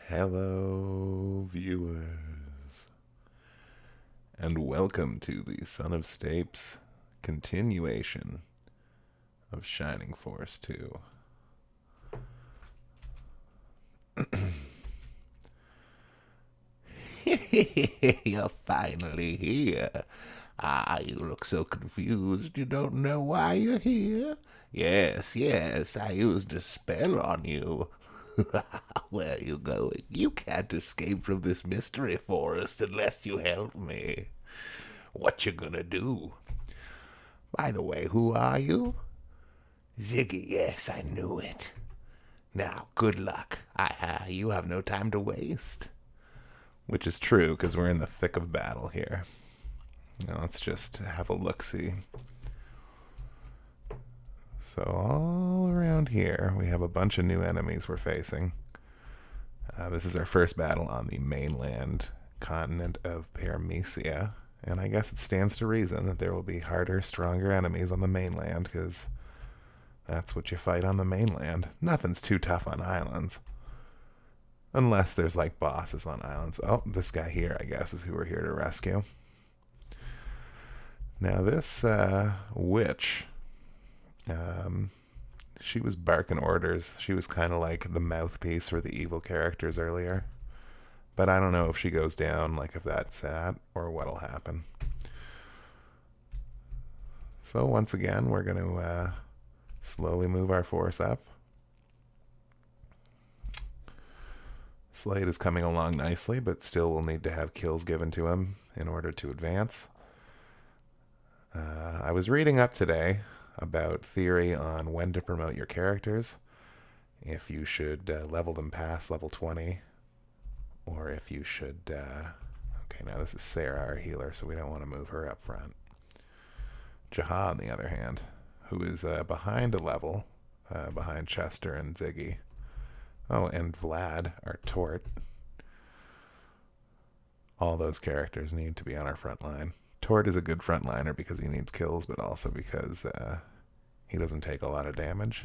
Hello, viewers, and welcome to the Son of Stapes continuation of Shining Force 2. You're finally here. You look so confused you don't know why you're here. Yes, I used a spell on you. Where are you going? You can't escape from this mystery forest unless you help me. What you gonna do? By the way, who are you? Ziggy, yes, I knew it. Now, good luck. You have no time to waste. Which is true, because we're in the thick of battle here. Now, let's just have a look-see. So all around here, we have a bunch of new enemies we're facing. This is our first battle on the mainland continent of Paramecia, and I guess it stands to reason that there will be harder, stronger enemies on the mainland, because that's what you fight on the mainland. Nothing's too tough on islands. Unless there's like bosses on islands. Oh, this guy here, I guess, is who we're here to rescue. Now this witch, she was barking orders. She was kind of like the mouthpiece for the evil characters earlier. But I don't know if she goes down, like if that's sad, or what'll happen. So once again, we're going to slowly move our force up. Slade is coming along nicely, but still will need to have kills given to him in order to advance. I was reading up today about theory on when to promote your characters, if you should level them past level 20, or if you should... okay, now this is Sarah, our healer, so we don't want to move her up front. Jaha, on the other hand, who is behind a level, behind Chester and Ziggy. Oh, and Vlad, our Tort. All those characters need to be on our front line. Tort is a good frontliner because he needs kills, but also because he doesn't take a lot of damage.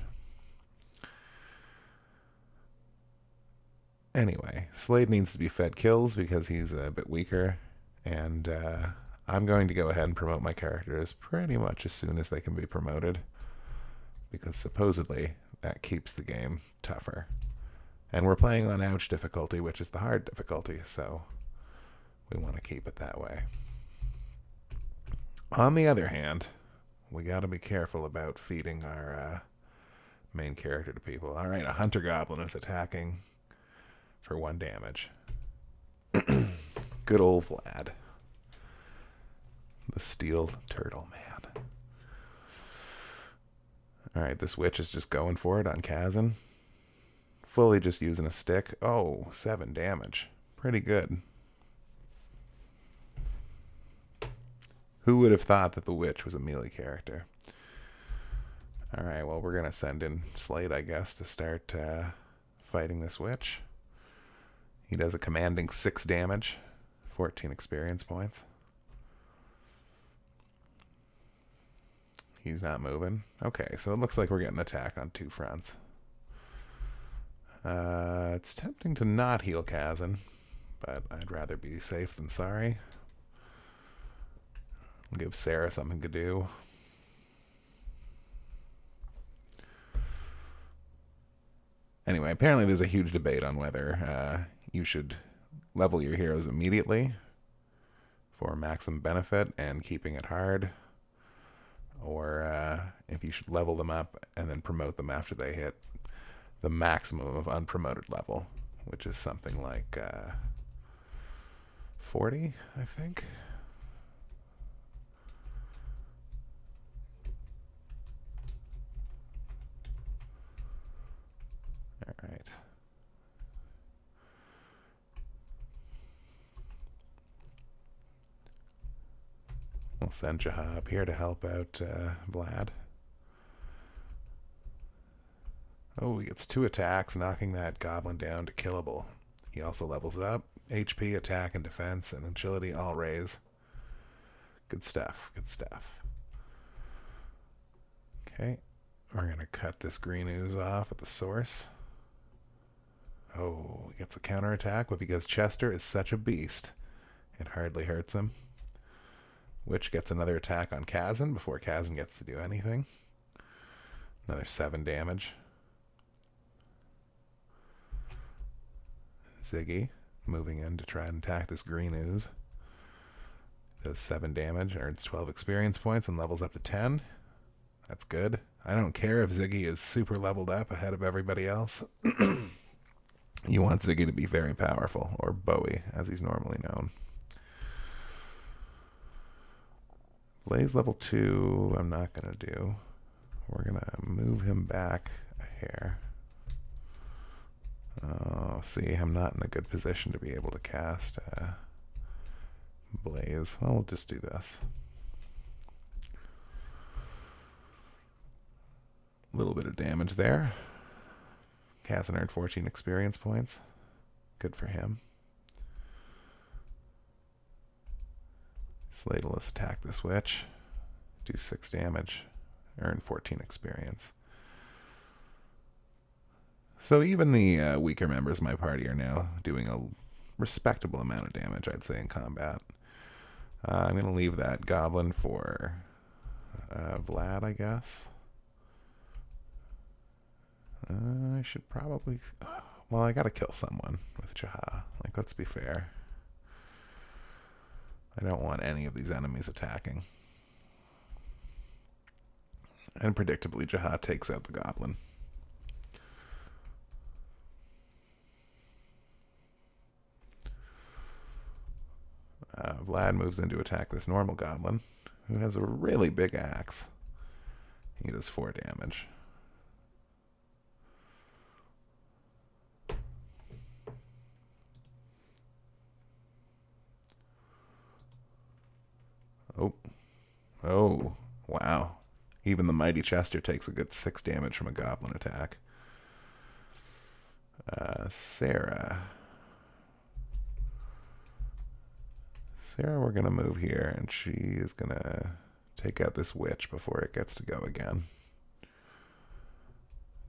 Anyway, Slade needs to be fed kills because he's a bit weaker, and I'm going to go ahead and promote my characters pretty much as soon as they can be promoted, because supposedly that keeps the game tougher. And we're playing on Ouch difficulty, which is the hard difficulty, so we want to keep it that way. On the other hand, we got to be careful about feeding our main character to people. All right, a hunter goblin is attacking for 1 damage. Good old Vlad. The steel turtle man. All right, this witch is just going for it on Kazan. Fully just using a stick. Oh, 7 damage. Pretty good. Who would have thought that the witch was a melee character? Alright, well, we're going to send in Slade, I guess, to start fighting this witch. He does a commanding 6 damage, 14 experience points. He's not moving. Okay, so it looks like we're getting attacked on 2 fronts. It's tempting to not heal Kazan, but I'd rather be safe than sorry. Give Sarah something to do. Anyway, apparently there's a huge debate on whether you should level your heroes immediately for maximum benefit and keeping it hard, or if you should level them up and then promote them after they hit the maximum of unpromoted level, which is something like 40, I think. All right. We'll send Jaha up here to help out Vlad. Oh, he gets 2 attacks, knocking that goblin down to killable. He also levels up. HP, attack, and defense, and agility all raise. Good stuff, good stuff. Okay, we're going to cut this green ooze off at the source. Oh, he gets a counterattack, but because Chester is such a beast, it hardly hurts him. Witch gets another attack on Kazan before Kazan gets to do anything. Another 7 damage. Ziggy moving in to try and attack this green ooze. Does 7 damage, earns 12 experience points, and levels up to 10. That's good. I don't care if Ziggy is super leveled up ahead of everybody else. You want Ziggy to be very powerful, or Bowie, as he's normally known. Blaze level 2, I'm not going to do. We're going to move him back a hair. Oh, see, I'm not in a good position to be able to cast Blaze. Well, we'll just do this. A little bit of damage there. Kazan earned 14 experience points. Good for him. Slade will attack this witch. Do 6 damage. Earn 14 experience. So even the weaker members of my party are now doing a respectable amount of damage, I'd say, in combat. I'm going to leave that goblin for Vlad, I guess. I should probably... Well, I gotta kill someone with Jaha. Like, let's be fair. I don't want any of these enemies attacking. And predictably, Jaha takes out the goblin. Vlad moves in to attack this normal goblin, who has a really big axe. He does 4 damage. Oh. Oh. Wow. Even the mighty Chester takes a good 6 damage from a goblin attack. Sarah. Sarah, we're going to move here, and she is going to take out this witch before it gets to go again.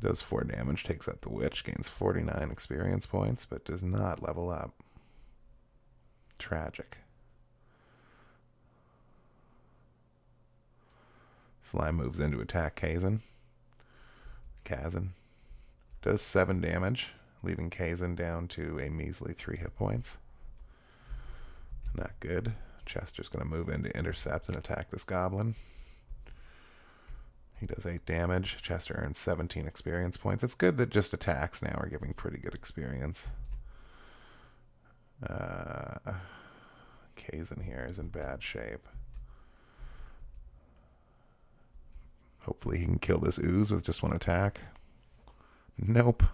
Does 4 damage, takes out the witch, gains 49 experience points, but does not level up. Tragic. Slime moves in to attack Kazan. Does 7 damage, leaving Kazan down to a measly 3 hit points. Not good. Chester's going to move in to intercept and attack this goblin. He does 8 damage. Chester earns 17 experience points. It's good that just attacks now are giving pretty good experience. Kazan here is in bad shape. Hopefully he can kill this ooze with just 1 attack. Nope.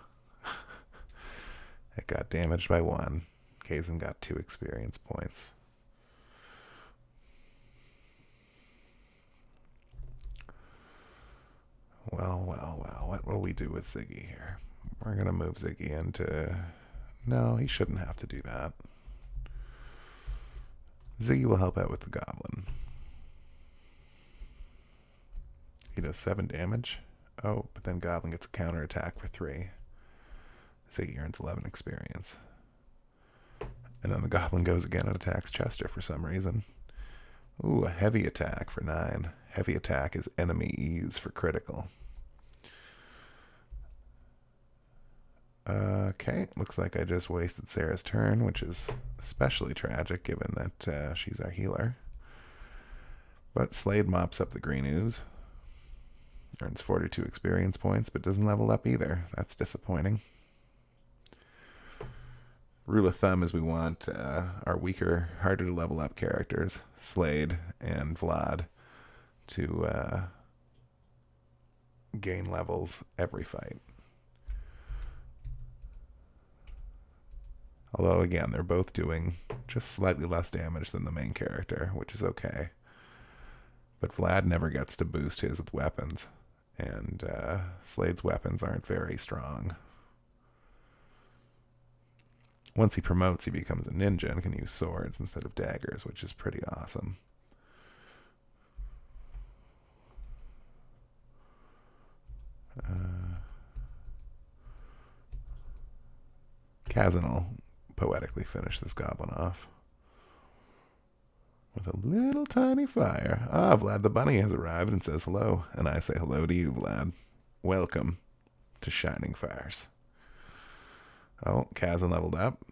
It got damaged by 1. Kazan got 2 experience points. Well, what will we do with Ziggy here? We're going to move Ziggy into... No, he shouldn't have to do that. Ziggy will help out with the goblin. He does 7 damage. Oh, but then goblin gets a counterattack for 3. Ziggy earns 11 experience. And then the goblin goes again and attacks Chester for some reason. Ooh, a heavy attack for 9. Heavy attack is enemy ease for critical. Okay, looks like I just wasted Sarah's turn, which is especially tragic given that she's our healer. But Slade mops up the green ooze. Earns 42 experience points, but doesn't level up either. That's disappointing. Rule of thumb is we want our weaker, harder to level up characters, Slade and Vlad, to gain levels every fight. Although, again, they're both doing just slightly less damage than the main character, which is okay. But Vlad never gets to boost his with weapons, and Slade's weapons aren't very strong. Once he promotes, he becomes a ninja and can use swords instead of daggers, which is pretty awesome. Kazan will poetically finish this goblin off with a little tiny fire. Ah, Vlad the bunny has arrived and says hello, and I say hello to you, Vlad. Welcome to Shining Fires. Oh, Kazan leveled up.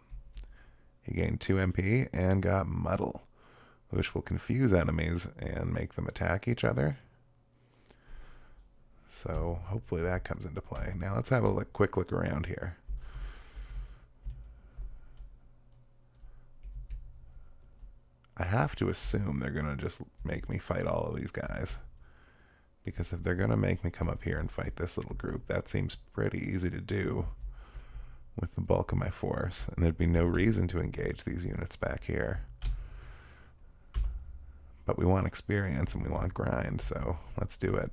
He gained 2 MP and got Muddle, which will confuse enemies and make them attack each other. So hopefully that comes into play. Now let's have a quick look around here. I have to assume they're going to just make me fight all of these guys. Because if they're going to make me come up here and fight this little group, that seems pretty easy to do with the bulk of my force. And there'd be no reason to engage these units back here. But we want experience and we want grind, so let's do it.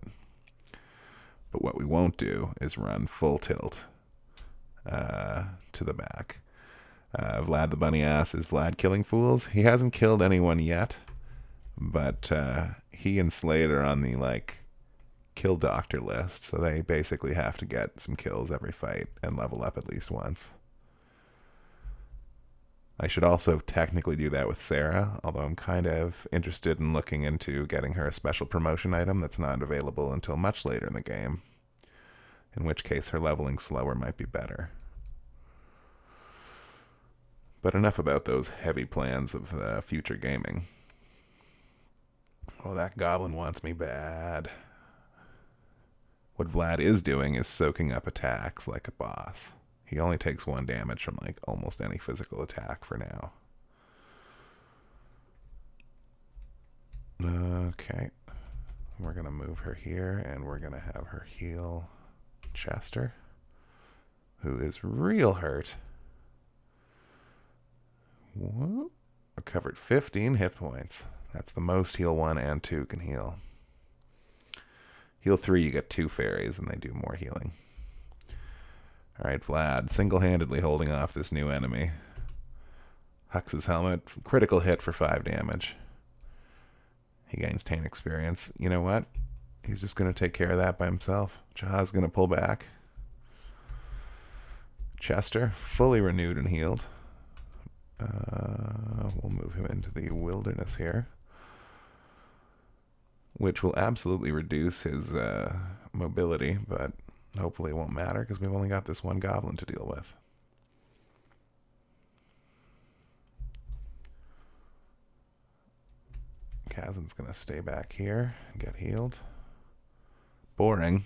But what we won't do is run full tilt to the back. Vlad the bunny asks, is Vlad killing fools? He hasn't killed anyone yet, but he and Slade are on the kill doctor list, so they basically have to get some kills every fight and level up at least once. I should also technically do that with Sarah, although I'm kind of interested in looking into getting her a special promotion item that's not available until much later in the game, in which case her leveling slower might be better. But enough about those heavy plans of future gaming. Oh, that goblin wants me bad. What Vlad is doing is soaking up attacks like a boss. He only takes 1 damage from almost any physical attack for now. Okay. We're going to move her here, and we're going to have her heal Chester, who is real hurt. Whoop. Recovered 15 hit points. That's the most heal 1 and 2 can heal. Heal 3, you get 2 fairies, and they do more healing. Alright, Vlad, single-handedly holding off this new enemy. Hux's helmet, critical hit for 5 damage. He gains 10 experience. You know what? He's just going to take care of that by himself. Jaha's going to pull back. Chester, fully renewed and healed. We'll move him into the wilderness here, which will absolutely reduce his mobility, but hopefully it won't matter because we've only got this 1 goblin to deal with. Kazan's going to stay back here and get healed. Boring,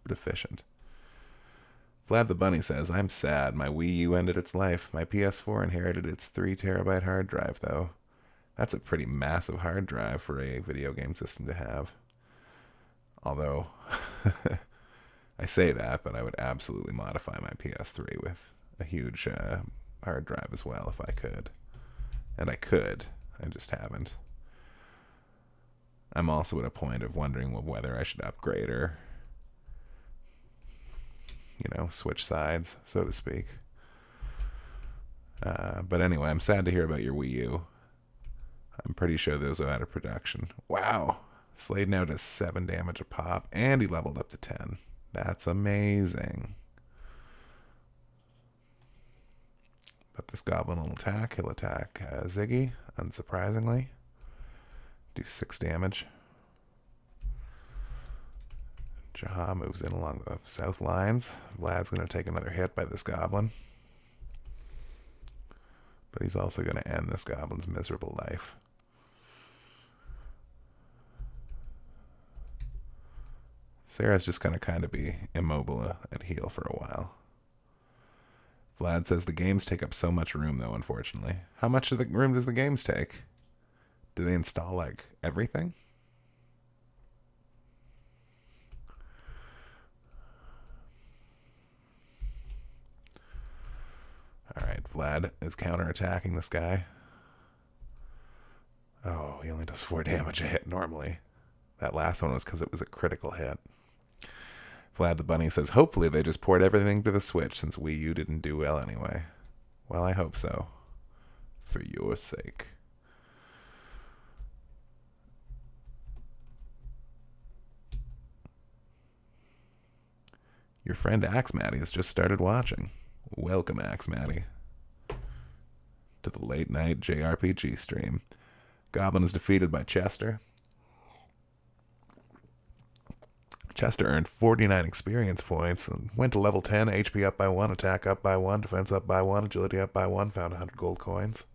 but efficient. Vlad the bunny says, I'm sad. My Wii U ended its life. My PS4 inherited its 3 terabyte hard drive, though. That's a pretty massive hard drive for a video game system to have. Although, I say that, but I would absolutely modify my PS3 with a huge hard drive as well if I could. And I could. I just haven't. I'm also at a point of wondering whether I should upgrade or, switch sides, so to speak. But anyway, I'm sad to hear about your Wii U. I'm pretty sure those are out of production. Wow! Slade now does 7 damage a pop, and he leveled up to 10. That's amazing. But this goblin will attack. He'll attack Ziggy, unsurprisingly. Do 6 damage. Jaha moves in along the south lines. Vlad's going to take another hit by this goblin. But he's also going to end this goblin's miserable life. Sarah's just going to kind of be immobile and heal for a while. Vlad says the games take up so much room, though, unfortunately. How much of the room does the games take? Do they install, everything? Alright, Vlad is counterattacking this guy. Oh, he only does 4 damage a hit normally. That last one was because it was a critical hit. Vlad the bunny says, hopefully they just poured everything to the Switch since Wii U didn't do well anyway. Well, I hope so. For your sake. Your friend Axe Matty has just started watching. Welcome, Axe Matty. to the late night JRPG stream. Goblin is defeated by Chester. Chester earned 49 experience points and went to level 10, HP up by 1, attack up by 1, defense up by 1, agility up by 1, found 100 gold coins.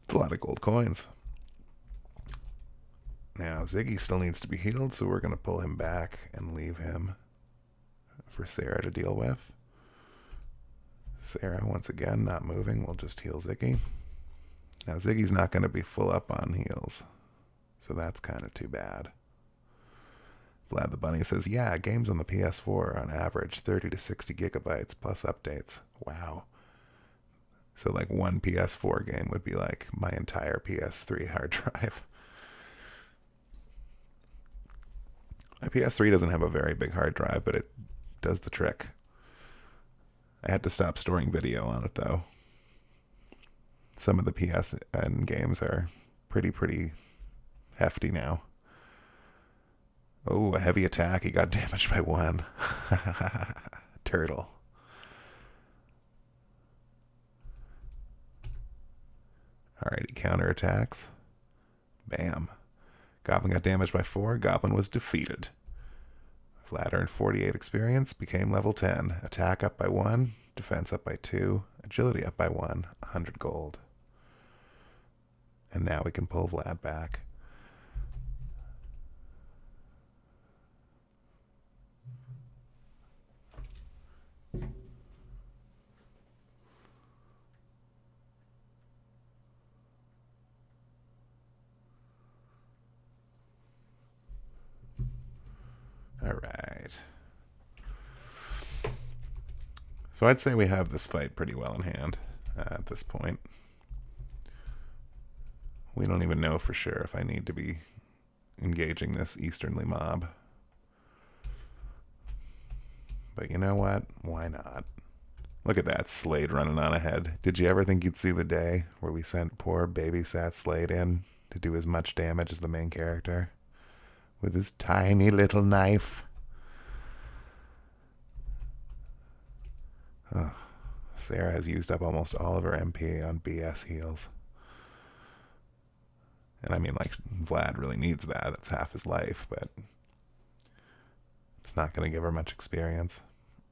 It's a lot of gold coins. Now, Ziggy still needs to be healed, so we're going to pull him back and leave him for Sarah to deal with. Sarah, once again, not moving. We'll just heal Ziggy. Now, Ziggy's not going to be full up on heals, so that's kind of too bad. Vlad the Bunny says, yeah, games on the PS4 on average 30 to 60 gigabytes plus updates. Wow. So like one PS4 game would be like my entire PS3 hard drive. My PS3 doesn't have a very big hard drive, but it does the trick. I had to stop storing video on it, though. Some of the PSN games are pretty hefty now. Oh, a heavy attack. He got damaged by 1. Turtle. Alright, he counterattacks. Bam. Goblin got damaged by 4. Goblin was defeated. Vlad earned 48 experience, became level 10. Attack up by 1, defense up by 2, agility up by 1, 100 gold. And now we can pull Vlad back. All right. So I'd say we have this fight pretty well in hand at this point. We don't even know for sure if I need to be engaging this easternly mob. But you know what? Why not? Look at that Slade running on ahead. Did you ever think you'd see the day where we sent poor babysat Slade in to do as much damage as the main character? With his tiny little knife. Oh, Sarah has used up almost all of her MP on BS heals. And I mean, like, Vlad really needs that. That's half his life, but it's not going to give her much experience.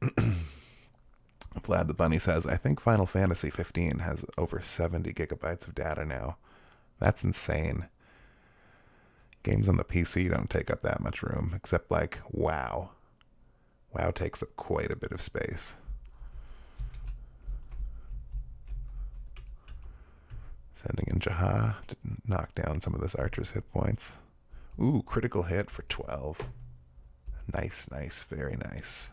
Vlad the Bunny says, I think Final Fantasy 15 has over 70 gigabytes of data now. That's insane. Games on the PC don't take up that much room, except like WoW. WoW takes up quite a bit of space. Sending in Jaha to knock down some of this archer's hit points. Ooh, critical hit for 12. Nice, nice, very nice.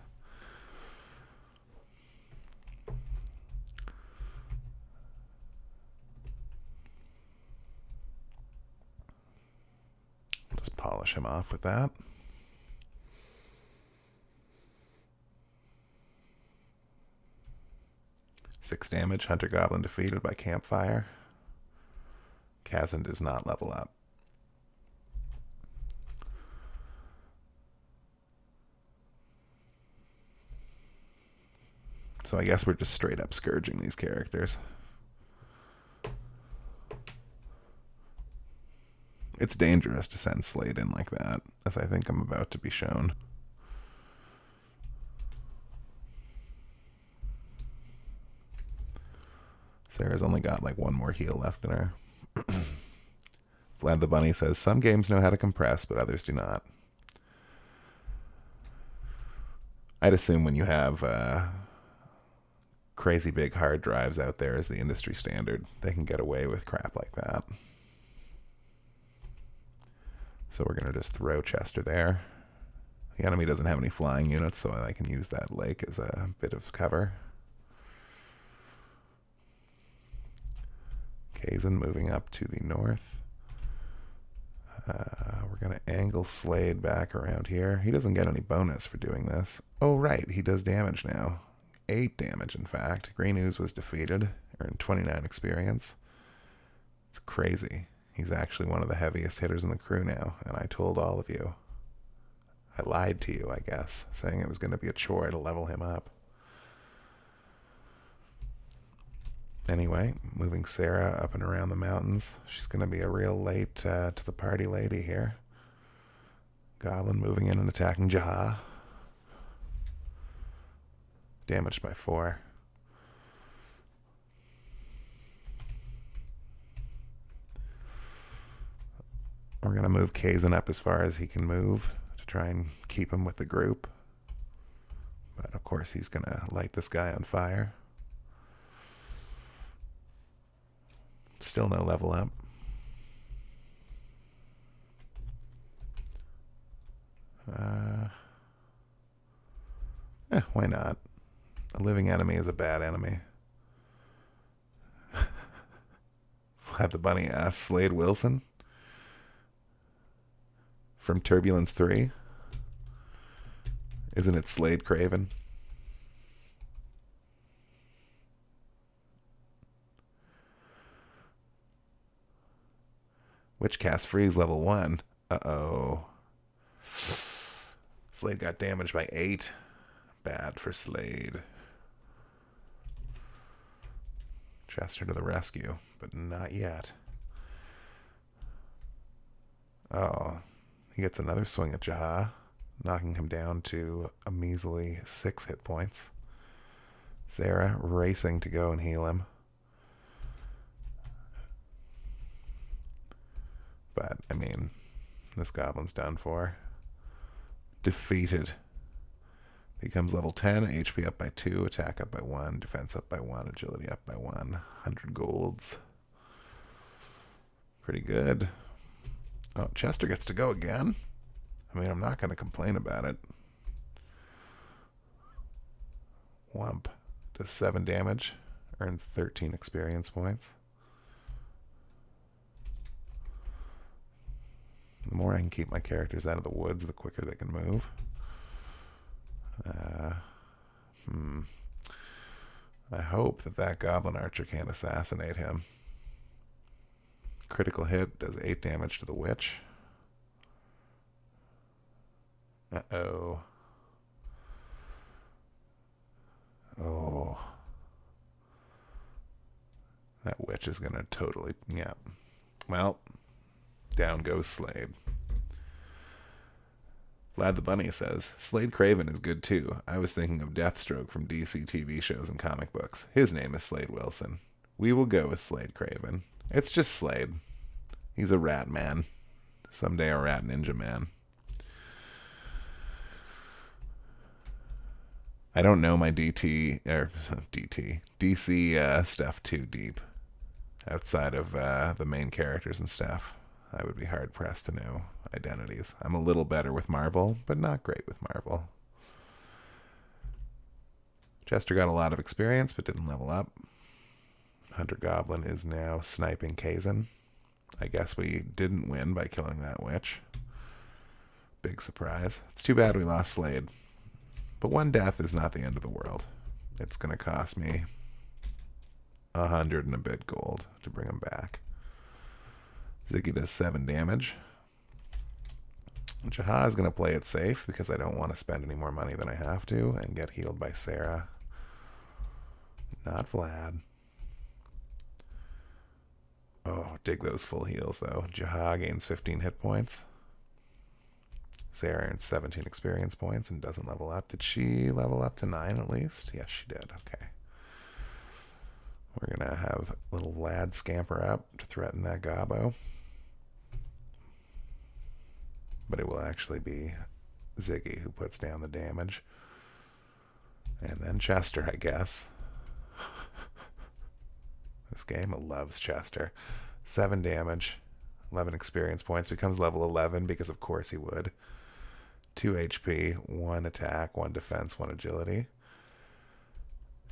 Just polish him off with that. Six damage, Hunter Goblin defeated by campfire. Kazan does not level up. So I guess we're just straight up scourging these characters. It's dangerous to send Slade in like that, as I think I'm about to be shown. Sarah's only got like one more heal left in her. Vlad the Bunny says, some games know how to compress, but others do not. I'd assume when you have crazy big hard drives out there as the industry standard, they can get away with crap like that. So we're going to just throw Chester there. The enemy doesn't have any flying units, so I can use that lake as a bit of cover. Kazan moving up to the north. We're going to angle Slade back around here. He doesn't get any bonus for doing this. Oh, right. He does damage now. 8 damage, in fact. Green Ooze was defeated. Earned 29 experience. It's crazy. He's actually one of the heaviest hitters in the crew now, and I told all of you. I lied to you, I guess, saying it was going to be a chore to level him up. Anyway, moving Sarah up and around the mountains. She's going to be a real late to the party lady here. Goblin moving in and attacking Jaha. Damaged by 4. We're going to move Kazan up as far as he can move to try and keep him with the group. But of course he's going to light this guy on fire. Still no level up. Why not? A living enemy is a bad enemy. Vlad the Bunny asks Slade Wilson from Turbulence 3. Isn't it Slade Craven? Witchcast Freeze level 1. Uh-oh. Slade got damaged by 8. Bad for Slade. Chester to the rescue, but not yet. Oh, he gets another swing at Jaha, knocking him down to a measly 6 hit points. Sarah racing to go and heal him. But, I mean, this goblin's done for. Defeated. Becomes level 10, HP up by 2, attack up by 1, defense up by 1, agility up by 1. 100 golds. Pretty good. Oh, Chester gets to go again? I mean, I'm not going to complain about it. Wump. Does 7 damage. Earns 13 experience points. The more I can keep my characters out of the woods, the quicker they can move. I hope that goblin archer can't assassinate him. Critical hit does 8 damage to the witch. Uh-oh. Oh. That witch is gonna totally... Yeah. Well, down goes Slade. Vlad the Bunny says, Slade Craven is good too. I was thinking of Deathstroke from DC TV shows and comic books. His name is Slade Wilson. We will go with Slade Craven. It's just Slade. He's a rat man. Someday a rat ninja man. I don't know my DC stuff too deep. Outside of the main characters and stuff, I would be hard pressed to know identities. I'm a little better with Marvel, but not great with Marvel. Chester got a lot of experience, but didn't level up. Hunter Goblin is now sniping Kazan. I guess we didn't win by killing that witch. Big surprise. It's too bad we lost Slade. But 1 death is not the end of the world. It's going to cost me 100 and a bit gold to bring him back. Ziggy does 7 damage. Jaha is going to play it safe because I don't want to spend any more money than I have to and get healed by Sarah. Not Vlad. Oh, dig those full heals though. Jaha gains 15 hit points. Sarah earns 17 experience points and doesn't level up. Did she level up to 9 at least? Yes, she did. Okay. We're going to have little Vlad scamper up to threaten that gobbo. But it will actually be Ziggy who puts down the damage. And then Chester, I guess. This game loves Chester. 7 damage, 11 experience points. Becomes level 11 because of course he would. 2 HP, 1 attack, 1 defense, 1 agility.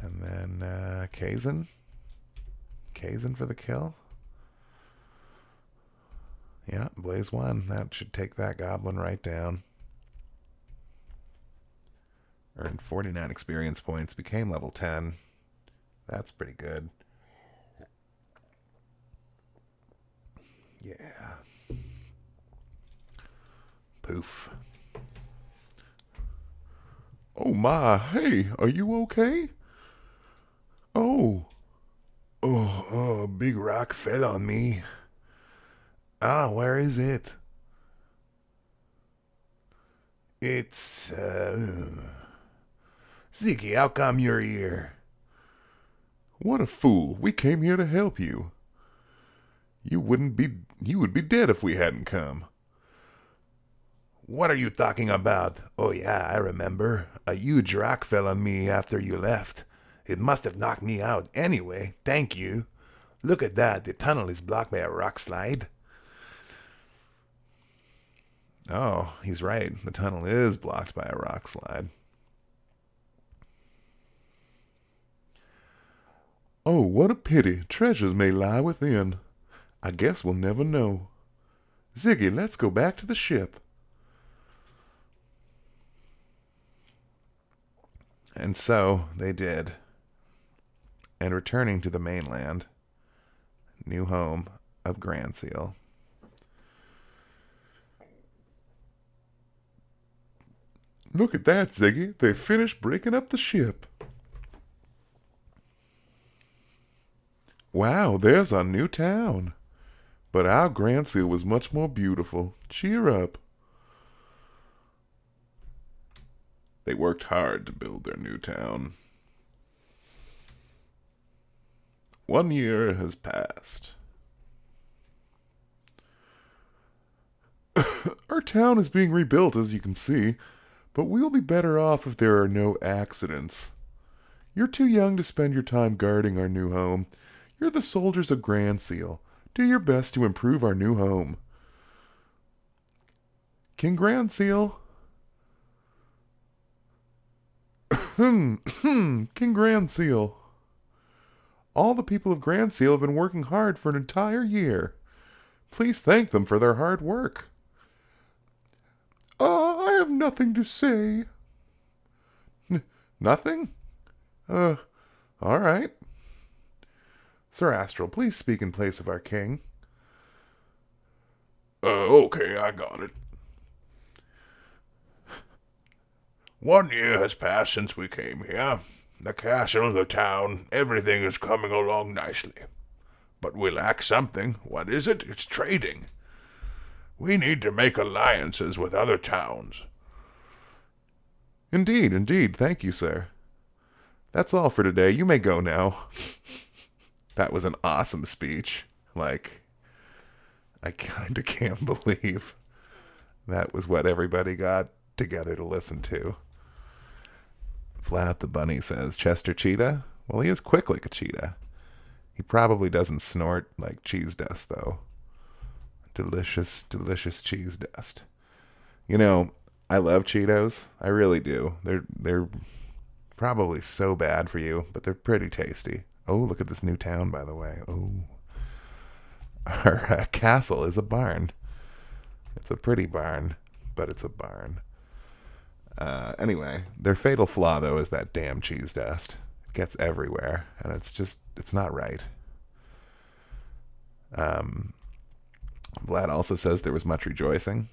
And then Kazan. Kazan for the kill. Yeah, Blaze 1. That should take that goblin right down. Earned 49 experience points. Became level 10. That's pretty good. Yeah. Poof. Oh my, hey, are you okay? Oh. a big rock fell on me. Ah, where is it? It's, Ziggy, how come you're here? What a fool. We came here to help you. You would be dead if we hadn't come. What are you talking about? Oh yeah, I remember. A huge rock fell on me after you left. It must have knocked me out. Anyway, thank you. Look at that. The tunnel is blocked by a rock slide. Oh, he's right. The tunnel is blocked by a rock slide. Oh, what a pity. Treasures may lie within. I guess we'll never know. Ziggy, let's go back to the ship. And so they did. And returning to the mainland, new home of Grans. Look at that, Ziggy. They finished breaking up the ship. Wow, there's our new town. But our Grans was much more beautiful. Cheer up. They worked hard to build their new town. 1 year has passed. Our town is being rebuilt, as you can see, but we'll be better off if there are no accidents. You're too young to spend your time guarding our new home. You're the soldiers of Grans. Do your best to improve our new home. King Grans. King Grans. All the people of Grans have been working hard for an entire year. Please thank them for their hard work. I have nothing to say. Nothing? All right. Sir Astral, please speak in place of our king. Okay, I got it. 1 year has passed since we came here. The castle, the town, everything is coming along nicely. But we lack something. What is it? It's trading. We need to make alliances with other towns. Indeed. Thank you, sir. That's all for today. You may go now. That was an awesome speech. Like, I kind of can't believe that was what everybody got together to listen to. Flat the Bunny says, Chester Cheetah? Well, he is quick like a cheetah. He probably doesn't snort like cheese dust, though. Delicious, delicious cheese dust. You know, I love Cheetos. I really do. They're probably so bad for you, but they're pretty tasty. Oh, look at this new town, by the way. Oh. Our castle is a barn. It's a pretty barn, but it's a barn. Anyway, their fatal flaw, though, is that damn cheese dust. It gets everywhere, and it's not right. Vlad also says there was much rejoicing,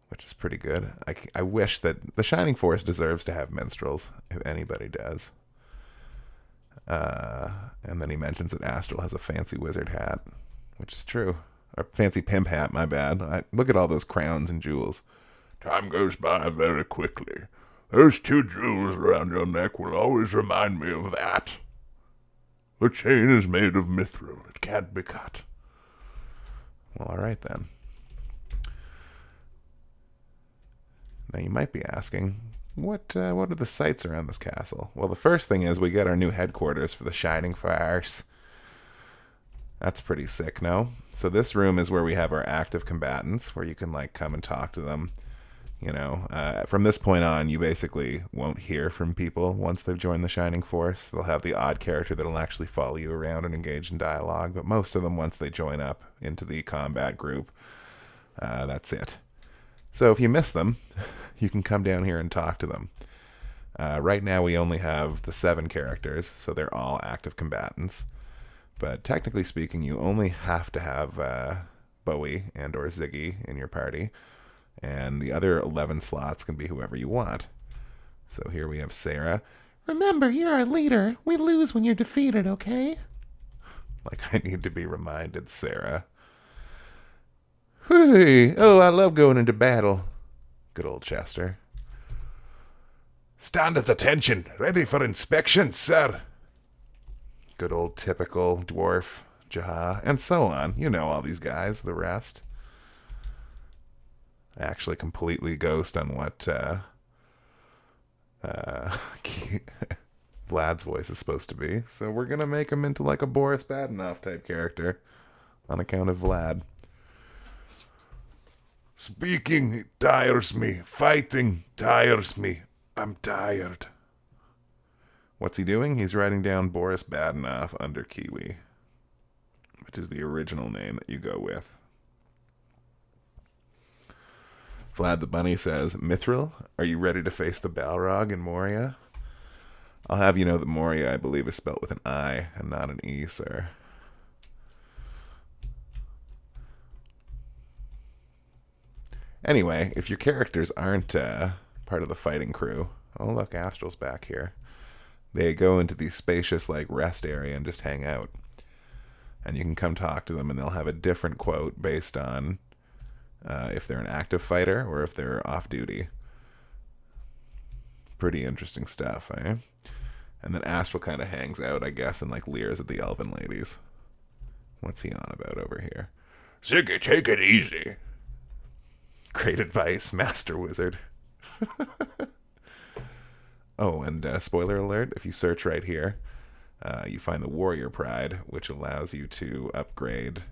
which is pretty good. I wish that the Shining Force deserves to have minstrels, if anybody does. And then he mentions that Astral has a fancy wizard hat, which is true. A fancy pimp hat, my bad. Look at all those crowns and jewels. Time goes by very quickly. Those 2 jewels around your neck will always remind me of that. The chain is made of mithril. It can't be cut. Well, all right then. Now you might be asking, what are the sights around this castle? Well, the first thing is we get our new headquarters for the Shining Force. That's pretty sick, no? So this room is where we have our active combatants, where you can like come and talk to them. You know, from this point on, you basically won't hear from people once they've joined the Shining Force. They'll have the odd character that'll actually follow you around and engage in dialogue, but most of them, once they join up into the combat group, that's it. So if you miss them, you can come down here and talk to them. Right now we only have the 7 characters, so they're all active combatants. But technically speaking, you only have to have Bowie and or Ziggy in your party. And the other 11 slots can be whoever you want. So here we have Sarah. Remember, you're our leader. We lose when you're defeated, okay? Like I need to be reminded, Sarah. Hey, oh, I love going into battle. Good old Chester. Stand at attention, ready for inspection, sir. Good old typical dwarf, Jaha, and so on. You know all these guys, the rest. I actually completely ghost on what Vlad's voice is supposed to be. So we're going to make him into like a Boris Badenoff type character on account of Vlad. Speaking tires me. Fighting tires me. I'm tired. What's he doing? He's writing down Boris Badenoff under Kiwi, which is the original name that you go with. Vlad the Bunny says, Mithril, are you ready to face the Balrog in Moria? I'll have you know that Moria, I believe, is spelt with an I and not an E, sir. Anyway, if your characters aren't part of the fighting crew... Oh, look, Astral's back here. They go into the spacious, like, rest area and just hang out. And you can come talk to them, and they'll have a different quote based on if they're an active fighter or if they're off-duty. Pretty interesting stuff, eh? And then Astral kind of hangs out, I guess, and, like, leers at the elven ladies. What's he on about over here? Ziggy, take it easy. Great advice, Master Wizard. Oh, and spoiler alert, if you search right here, you find the Warrior Pride, which allows you to upgrade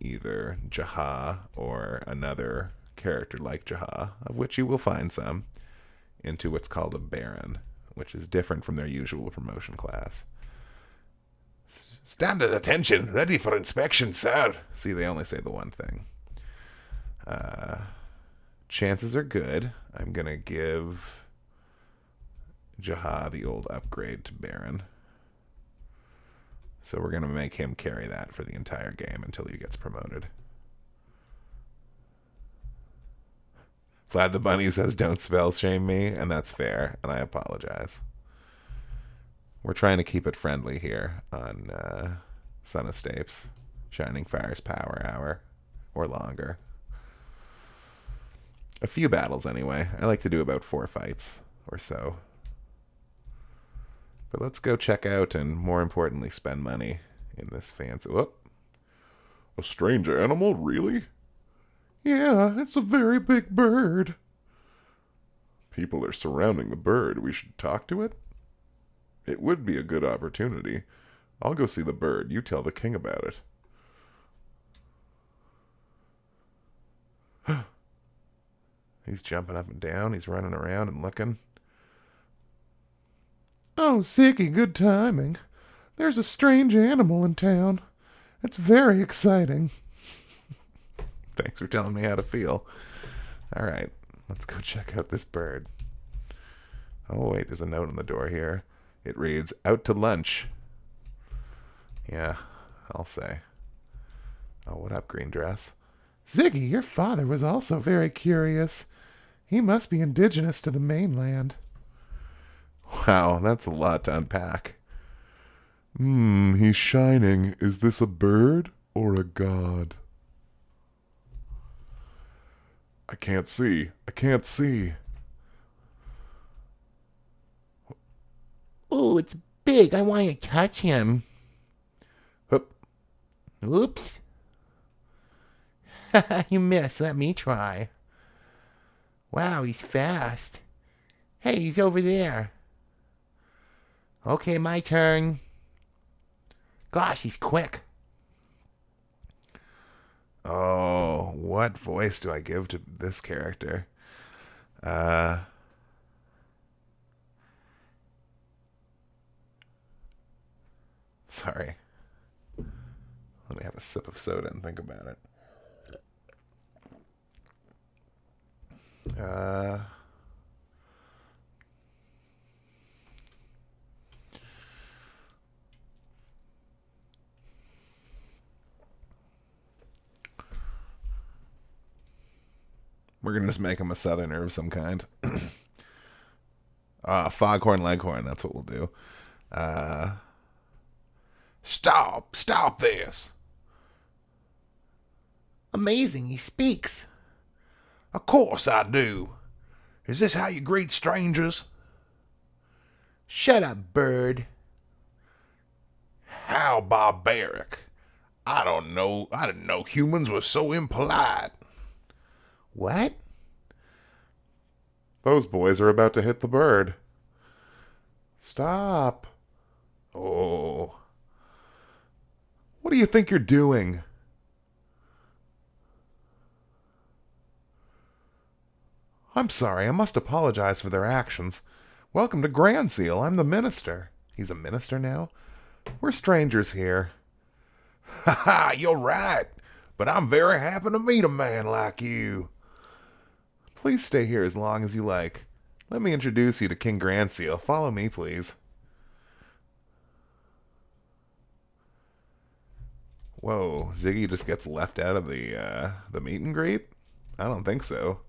either Jaha or another character like Jaha, of which you will find some, into what's called a Baron, which is different from their usual promotion class. Stand at attention, ready for inspection, sir. See, they only say the one thing. Chances are good. I'm going to give Jaha the old upgrade to Baron. So we're going to make him carry that for the entire game until he gets promoted. Vlad the Bunny says, don't spell shame me, and that's fair, and I apologize. We're trying to keep it friendly here on Son of Stapes. Shining Fire's Power Hour, or longer. A few battles, anyway. I like to do about 4 fights or so. But let's go check out and, more importantly, spend money in this fancy... Whoop. A strange animal? Really? Yeah, it's a very big bird. People are surrounding the bird. We should talk to it? It would be a good opportunity. I'll go see the bird. You tell the king about it. He's jumping up and down. He's running around and looking. Oh, Ziggy, good timing. There's a strange animal in town. It's very exciting. Thanks for telling me how to feel. All right, let's go check out this bird. Oh, wait, there's a note on the door here. It reads, out to lunch. Yeah, I'll say. Oh, what up, green dress? Ziggy, your father was also very curious. He must be indigenous to the mainland. Wow, that's a lot to unpack. He's shining. Is this a bird or a god? I can't see. I can't see. Oh, it's big. I want to touch him. Hup. Oops. You missed. Let me try. Wow, he's fast. Hey, he's over there. Okay, my turn. Gosh, he's quick. Oh, what voice do I give to this character? Sorry. Let me have a sip of soda and think about it. We're going to just make him a southerner of some kind. Foghorn Leghorn, that's what we'll do. Stop this. Amazing, he speaks. Of course I do. Is this how you greet strangers? Shut up, bird. How barbaric. I didn't know humans were so impolite. What? Those boys are about to hit the bird. Stop. Oh. What do you think you're doing? I'm sorry, I must apologize for their actions. Welcome to Grans. I'm the minister. He's a minister now? We're strangers here. Ha ha, you're right. But I'm very happy to meet a man like you. Please stay here as long as you like. Let me introduce you to King Grans. Follow me, please. Whoa, Ziggy just gets left out of the meet and greet? I don't think so.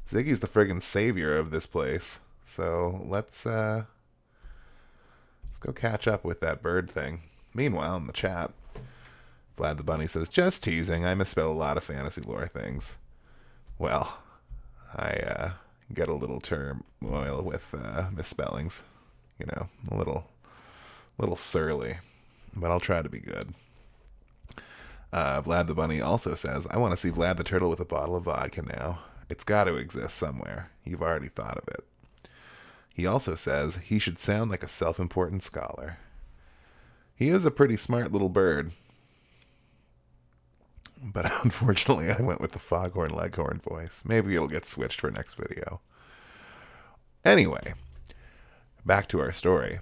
Ziggy's the friggin' savior of this place. So let's go catch up with that bird thing. Meanwhile, in the chat, Vlad the Bunny says, just teasing, I misspell a lot of fantasy lore things. Well, I get a little turmoil with misspellings. You know, a little surly. But I'll try to be good. Vlad the Bunny also says, I want to see Vlad the Turtle with a bottle of vodka now. It's got to exist somewhere. You've already thought of it. He also says he should sound like a self-important scholar. He is a pretty smart little bird. But unfortunately, I went with the Foghorn Leghorn voice. Maybe it'll get switched for next video. Anyway, back to our story.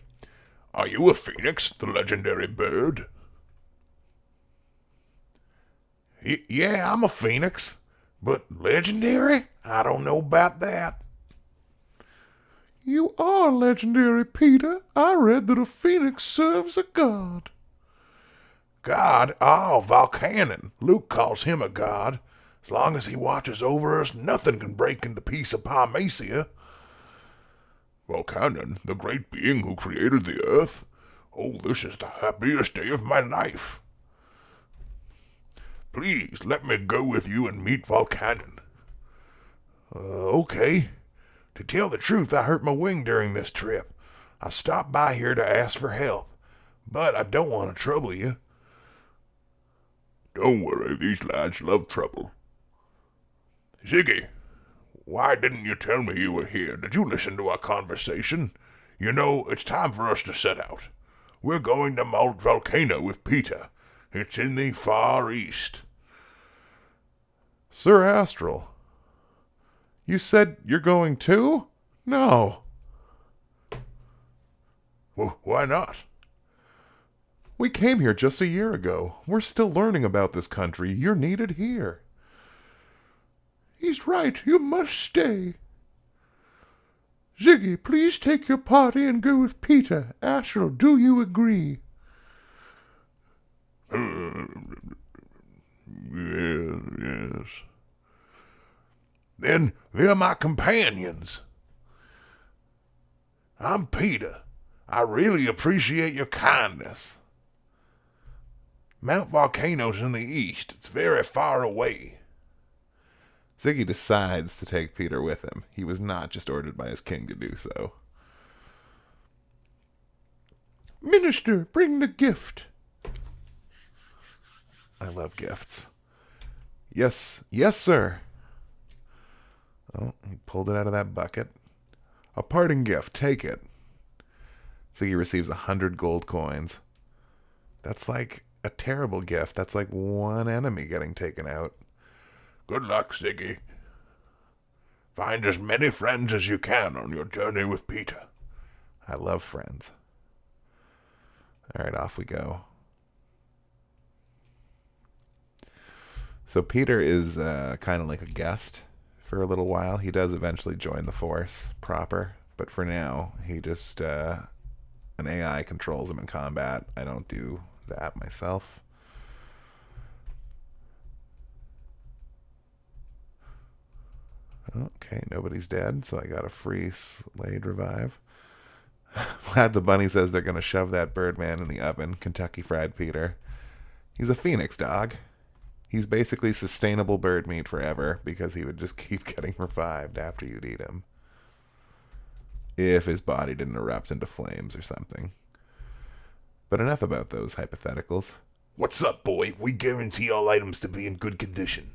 Are you a phoenix, the legendary bird? Yeah, I'm a phoenix. But legendary? I don't know about that. You are legendary, Peter. I read that a phoenix serves a god. God? Oh, Volcanon. Luke calls him a god. As long as he watches over us, nothing can break into peace of Palmacia. Volcanon, the great being who created the earth? Oh, this is the happiest day of my life. Please, let me go with you and meet Volcanon. Okay. To tell the truth, I hurt my wing during this trip. I stopped by here to ask for help, but I don't want to trouble you. Don't worry, these lads love trouble. Ziggy, why didn't you tell me you were here? Did you listen to our conversation? You know, it's time for us to set out. We're going to Mount Volcano with Peter. It's in the far east. Sir Astral, you said you're going too? No. Why not? We came here just a year ago. We're still learning about this country. You're needed here. He's right. You must stay. Ziggy, please take your party and go with Peter. Astral, do you agree? Yes. Then they're my companions. I'm Peter. I really appreciate your kindness. Mount Volcano's in the east. It's very far away. Ziggy decides to take Peter with him. He was not just ordered by his king to do so. Minister, bring the gift. I love gifts. Yes, sir. Oh, he pulled it out of that bucket. A parting gift, take it. Ziggy receives 100 gold coins. That's like a terrible gift. That's like one enemy getting taken out. Good luck, Ziggy. Find as many friends as you can on your journey with Peter. I love friends. All right, off we go. So Peter is kind of like a guest for a little while. He does eventually join the force proper, but for now, he just, an AI controls him in combat. I don't do that myself. Okay, nobody's dead, so I got a free Slade revive. Glad the bunny says they're going to shove that Birdman in the oven. Kentucky Fried Peter. He's a phoenix dog. He's basically sustainable bird meat forever because he would just keep getting revived after you'd eat him. If his body didn't erupt into flames or something. But enough about those hypotheticals. What's up, boy? We guarantee all items to be in good condition.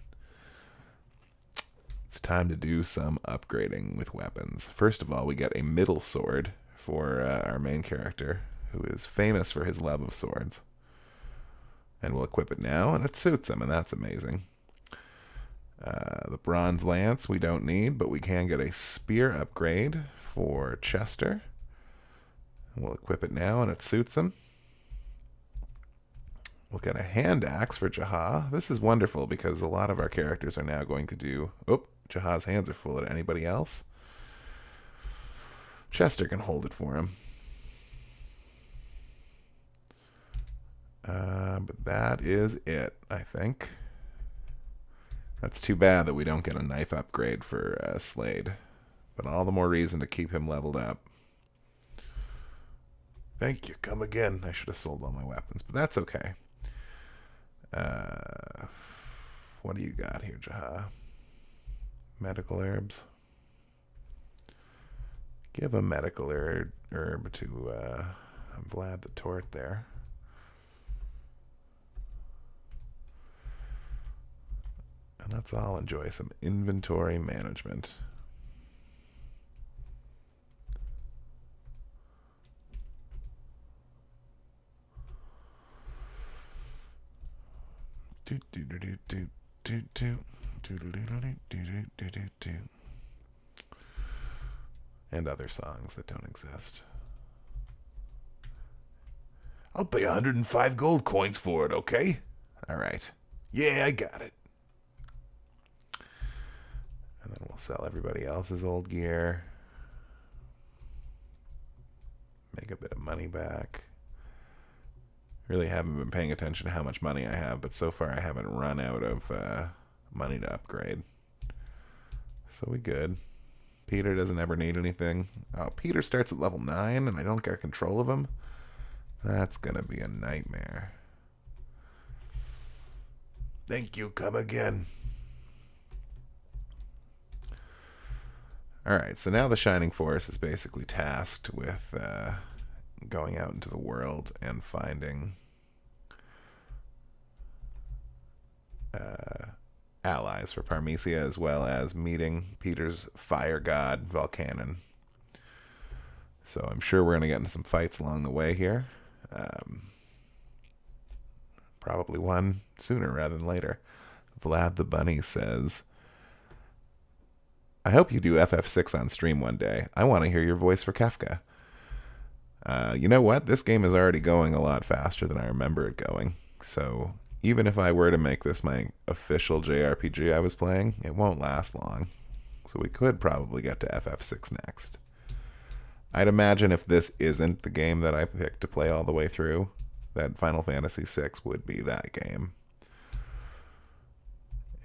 It's time to do some upgrading with weapons. First of all, we get a middle sword for our main character, who is famous for his love of swords. And we'll equip it now, and it suits him, and that's amazing. The bronze lance we don't need, but we can get a spear upgrade for Chester. And we'll equip it now, and it suits him. We'll get a hand axe for Jaha. This is wonderful because a lot of our characters are now going to do... Oh, Jaha's hands are full. At anybody else? Chester can hold it for him. But that is it, I think. That's too bad that we don't get a knife upgrade for Slade. But all the more reason to keep him leveled up. Thank you. Come again. I should have sold all my weapons, but that's okay. What do you got here, Jaha? Medical herbs. Give a medical herb to Vlad the Tort there. And let's all enjoy some inventory management. And other songs that don't exist. I'll pay 105 gold coins for it, okay? All right. Yeah, I got it. And then we'll sell everybody else's old gear. Make a bit of money back. Really haven't been paying attention to how much money I have, but so far I haven't run out of money to upgrade. So we good. Peter doesn't ever need anything. Oh, Peter starts at level 9 and I don't get control of him? That's gonna be a nightmare. Thank you, come again. Alright, so now the Shining Force is basically tasked with going out into the world and finding allies for Parmesia, as well as meeting Peter's fire god, Volcanon. So I'm sure we're going to get into some fights along the way here. Probably one sooner rather than later. Vlad the Bunny says, I hope you do FF6 on stream one day. I want to hear your voice for Kefka. You know what? This game is already going a lot faster than I remember it going. So even if I were to make this my official JRPG I was playing, it won't last long. So we could probably get to FF6 next. I'd imagine if this isn't the game that I picked to play all the way through, that Final Fantasy VI would be that game.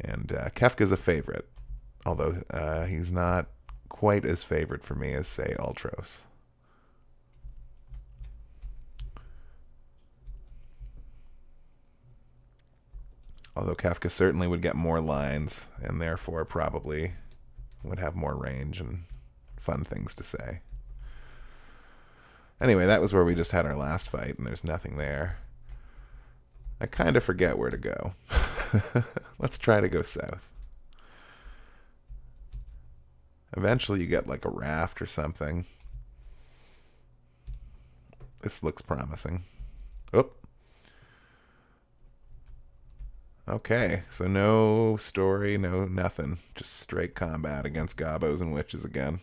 And Kefka's a favorite, although he's not quite as favorite for me as, say, Ultros. Although Kefka certainly would get more lines, and therefore probably would have more range and fun things to say. Anyway, that was where we just had our last fight, and there's nothing there. I kind of forget where to go. Let's try to go south. Eventually you get like a raft or something. This looks promising. Oop. Okay, so no story, no nothing. Just straight combat against gobos and witches again.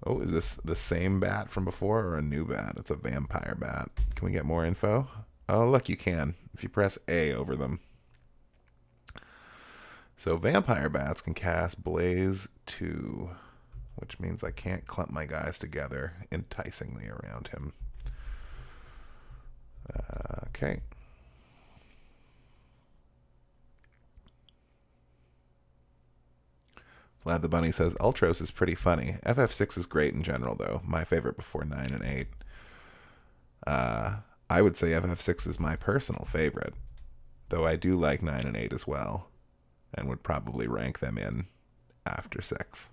Oh, is this the same bat from before or a new bat? It's a vampire bat. Can we get more info? Oh, look, you can. If you press A over them. So vampire bats can cast Blaze 2, which means I can't clump my guys together enticingly around him. Okay. Vlad the Bunny says, Ultros is pretty funny. FF6 is great in general, though. My favorite before 9 and 8. I would say FF6 is my personal favorite, though I do like 9 and 8 as well, and would probably rank them in after 6.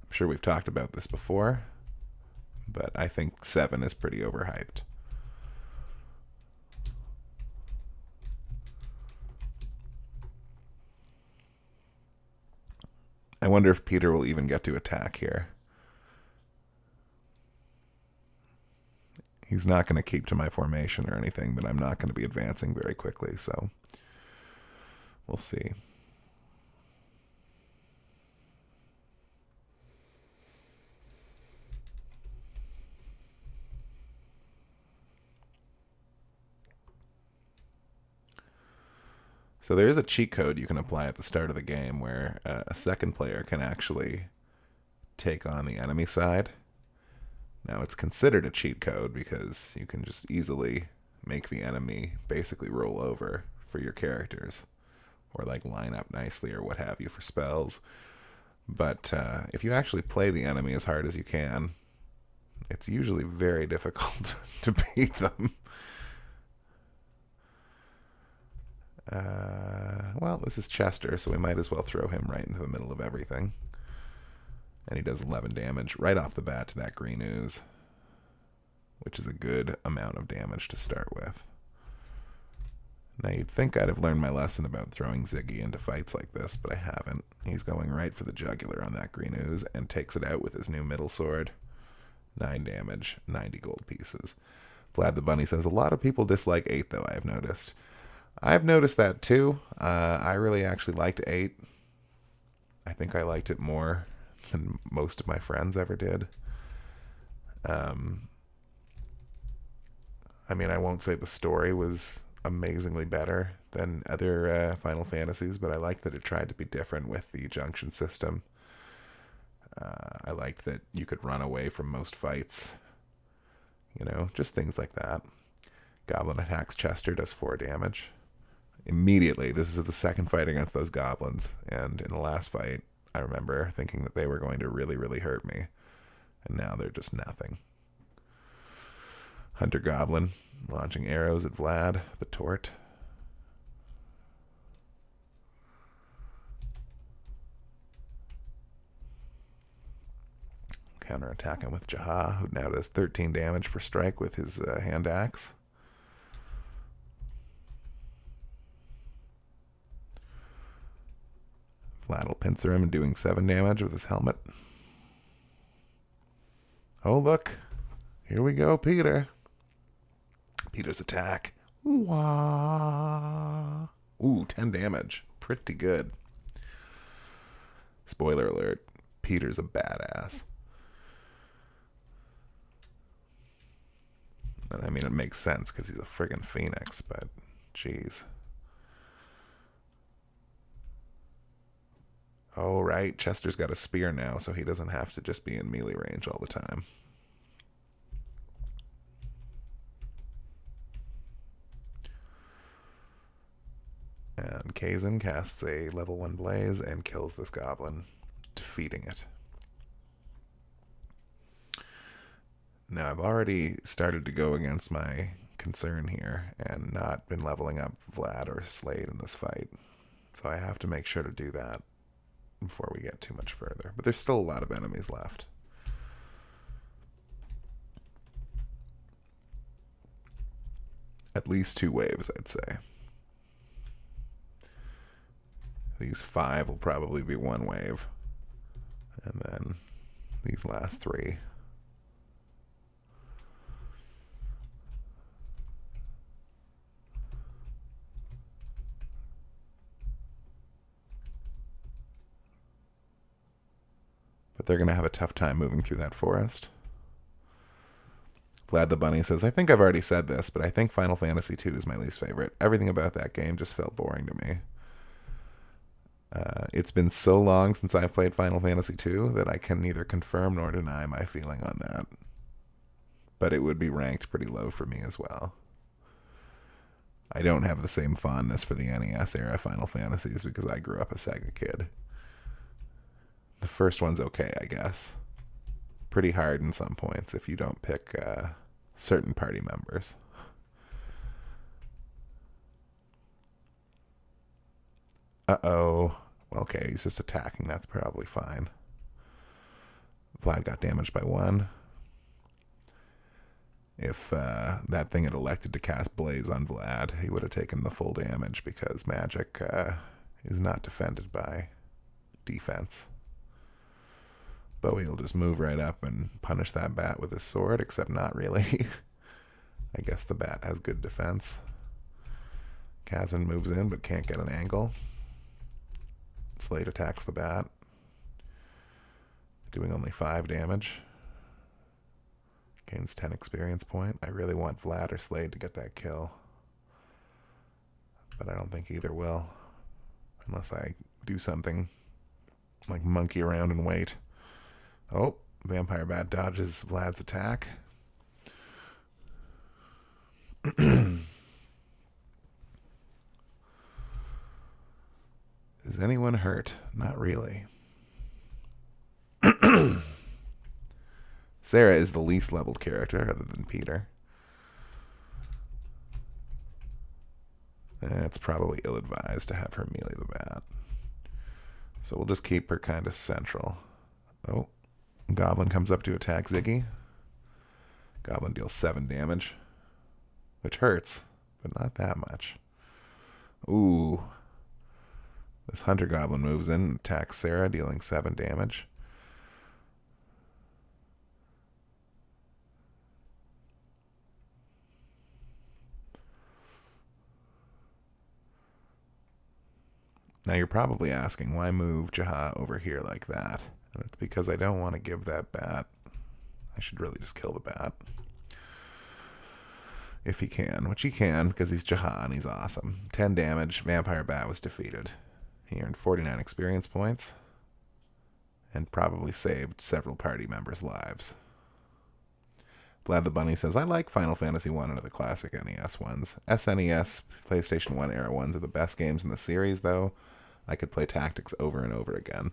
I'm sure we've talked about this before, but I think 7 is pretty overhyped. I wonder if Peter will even get to attack here. He's not going to keep to my formation or anything, but I'm not going to be advancing very quickly, so we'll see. So there is a cheat code you can apply at the start of the game where a second player can actually take on the enemy side. Now, it's considered a cheat code because you can just easily make the enemy basically roll over for your characters, or like line up nicely or what have you for spells. But if you actually play the enemy as hard as you can, it's usually very difficult to beat them. Well, this is Chester, so we might as well throw him right into the middle of everything. And he does 11 damage right off the bat to that green ooze, which is a good amount of damage to start with. Now, you'd think I'd have learned my lesson about throwing Ziggy into fights like this, but I haven't. He's going right for the jugular on that green ooze and takes it out with his new middle sword. 9 damage, 90 gold pieces. Vlad the Bunny says, a lot of people dislike 8, though, I've noticed. I've noticed that, too. I really actually liked 8. I think I liked it more than most of my friends ever did. I mean, I won't say the story was amazingly better than other Final Fantasies, but I liked that it tried to be different with the junction system. I liked that you could run away from most fights. You know, just things like that. Goblin attacks Chester, does 4 damage. Immediately, this is the second fight against those goblins, and in the last fight, I remember thinking that they were going to really, really hurt me, and now they're just nothing. Hunter Goblin launching arrows at Vlad, the Tort. Counterattack him with Jaha, who now does 13 damage per strike with his hand axe. Vlad will pincer him and doing 7 damage with his helmet. Oh, look. Here we go, Peter. Peter's attack. Wah. Ooh, 10 damage. Pretty good. Spoiler alert. Peter's a badass. And I mean, it makes sense because he's a friggin' phoenix, but jeez. Oh, right. Chester's got a spear now, so he doesn't have to just be in melee range all the time. And Kazin casts a level 1 blaze and kills this goblin, defeating it. Now, I've already started to go against my concern here and not been leveling up Vlad or Slade in this fight. So I have to make sure to do that before we get too much further. But there's still a lot of enemies left. At least 2 waves, I'd say. These 5 will probably be 1 wave. And then these last 3. But they're going to have a tough time moving through that forest. Vlad the Bunny says, I think I've already said this, but I think Final Fantasy II is my least favorite. Everything about that game just felt boring to me. It's been so long since I've played Final Fantasy II that I can neither confirm nor deny my feeling on that. But it would be ranked pretty low for me as well. I don't have the same fondness for the NES era Final Fantasies because I grew up a Sega kid. The first one's okay, I guess. Pretty hard in some points if you don't pick certain party members. Uh-oh. Okay, he's just attacking. That's probably fine. Vlad got damaged by 1. If that thing had elected to cast Blaze on Vlad, he would have taken the full damage because magic is not defended by defense. Bowie will just move right up and punish that bat with his sword, except not really. I guess the bat has good defense. Kazan moves in but can't get an angle. Slade attacks the bat, doing only 5 damage. Gains 10 experience point. I really want Vlad or Slade to get that kill, but I don't think either will, unless I do something like monkey around and wait. Oh, Vampire Bat dodges Vlad's attack. Is anyone hurt? Not really. Sarah is the least leveled character other than Peter. It's probably ill-advised to have her melee the bat. So we'll just keep her kind of central. Oh, Goblin comes up to attack Ziggy. Goblin deals 7 damage, which hurts, but not that much. Ooh. This Hunter Goblin moves in and attacks Sarah, dealing 7 damage. Now you're probably asking, why move Jaha over here like that? And it's because I don't want to give that bat. I should really just kill the bat. If he can, which he can, because he's Jaha and he's awesome. 10 damage, Vampire Bat was defeated. He earned 49 experience points and probably saved several party members' lives. Vlad the Bunny says, I like Final Fantasy 1 and the classic NES ones. SNES, PlayStation 1 era ones are the best games in the series, though. I could play Tactics over and over again.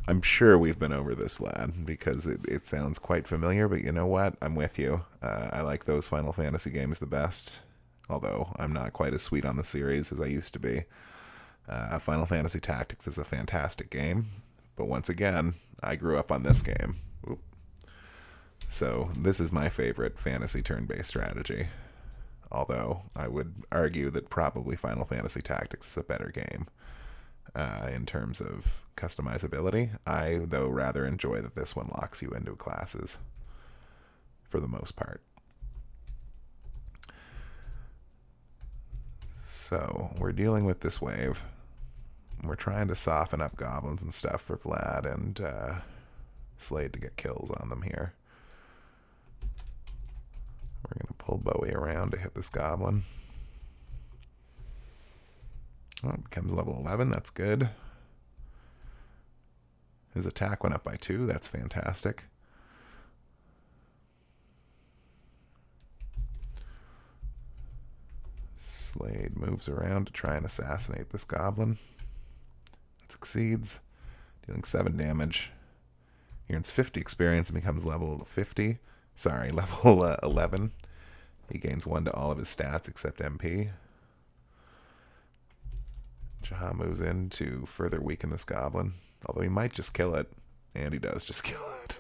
I'm sure we've been over this, Vlad, because it sounds quite familiar, but you know what? I'm with you. I like those Final Fantasy games the best, although I'm not quite as sweet on the series as I used to be. Final Fantasy Tactics is a fantastic game, but once again, I grew up on this game. Oop. So this is my favorite fantasy turn-based strategy, although I would argue that probably Final Fantasy Tactics is a better game. In terms of customizability, I, though, rather enjoy that this one locks you into classes for the most part. So we're dealing with this wave. We're trying to soften up goblins and stuff for Vlad and Slade to get kills on them here. We're going to pull Bowie around to hit this goblin. Oh, it becomes level 11. That's good. His attack went up by 2. That's fantastic. Slade moves around to try and assassinate this goblin. It succeeds, dealing 7 damage. He earns 50 experience and becomes level 50. Sorry, level 11. He gains 1 to all of his stats except MP. Jaha moves in to further weaken this goblin, although he might just kill it, and he does just kill it.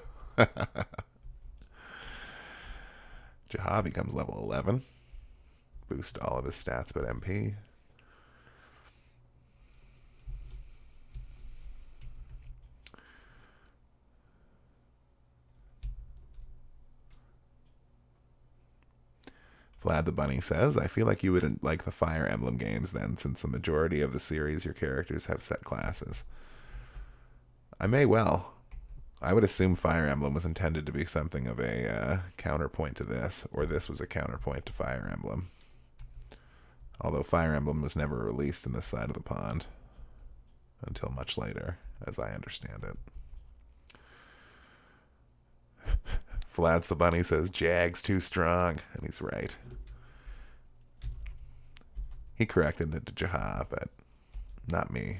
Jaha becomes level 11. Boost all of his stats but MP. Vlad the Bunny says, I feel like you wouldn't like the Fire Emblem games then, since the majority of the series your characters have set classes. I may well. I would assume Fire Emblem was intended to be something of a counterpoint to this, or this was a counterpoint to Fire Emblem. Although Fire Emblem was never released in this side of the pond until much later, as I understand it. Vlad's the Bunny says, Jag's too strong, and he's right. He corrected it to Jaha, but not me.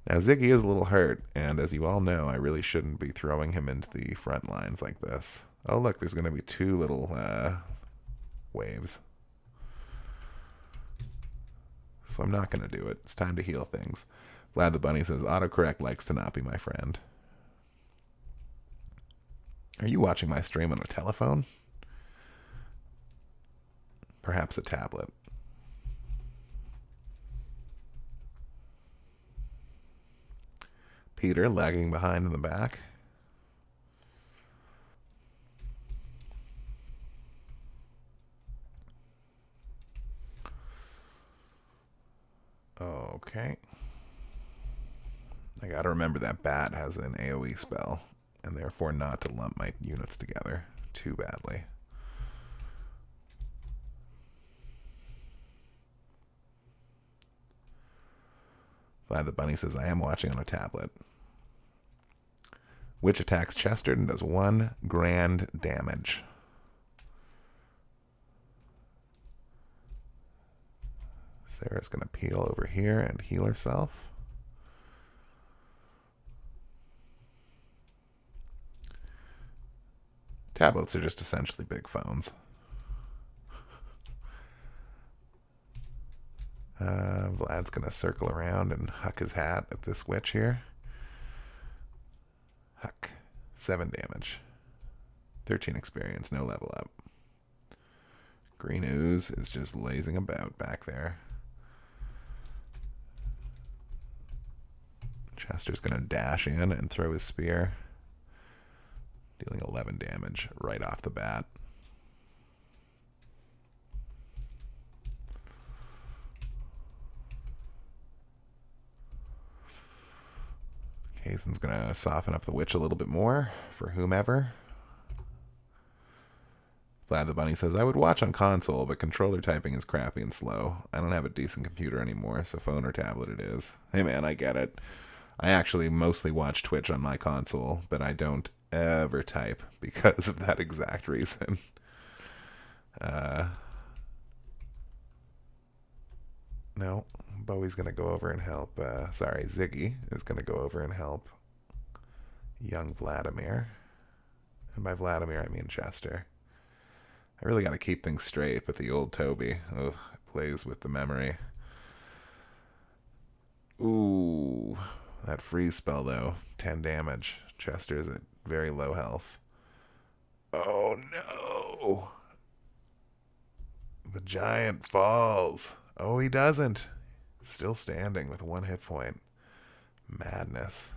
Now, Ziggy is a little hurt, and as you all know, I really shouldn't be throwing him into the front lines like this. Oh, look, there's going to be two little waves. So I'm not going to do it. It's time to heal things. Vlad the Bunny says, autocorrect likes to not be my friend. Are you watching my stream on a telephone? Perhaps a tablet. Peter lagging behind in the back. Okay. I gotta remember that bat has an AoE spell, and therefore not to lump my units together too badly. Vlad the Bunny says, I am watching on a tablet. Witch attacks Chester and does 1 grand damage. Sarah's going to peel over here and heal herself. Tablets are just essentially big phones. Vlad's going to circle around and huck his hat at this witch here. Huck. 7 damage. 13 experience, no level up. Green ooze is just lazing about back there. Chester's going to dash in and throw his spear, dealing 11 damage right off the bat. Hazen's going to soften up the witch a little bit more for whomever. Vlad the Bunny says, I would watch on console, but controller typing is crappy and slow. I don't have a decent computer anymore, so phone or tablet it is. Hey man, I get it. I actually mostly watch Twitch on my console, but I don't ever type because of that exact reason. No, Bowie's going to go over and help. Sorry, Ziggy is going to go over and help young Vladimir. And by Vladimir, I mean Chester. I really got to keep things straight, but the old Toby, it plays with the memory. Ooh, that freeze spell, though. 10 damage. Chester's at very low health. Oh, no! The giant falls. Oh, he doesn't. Still standing with 1 hit point. Madness.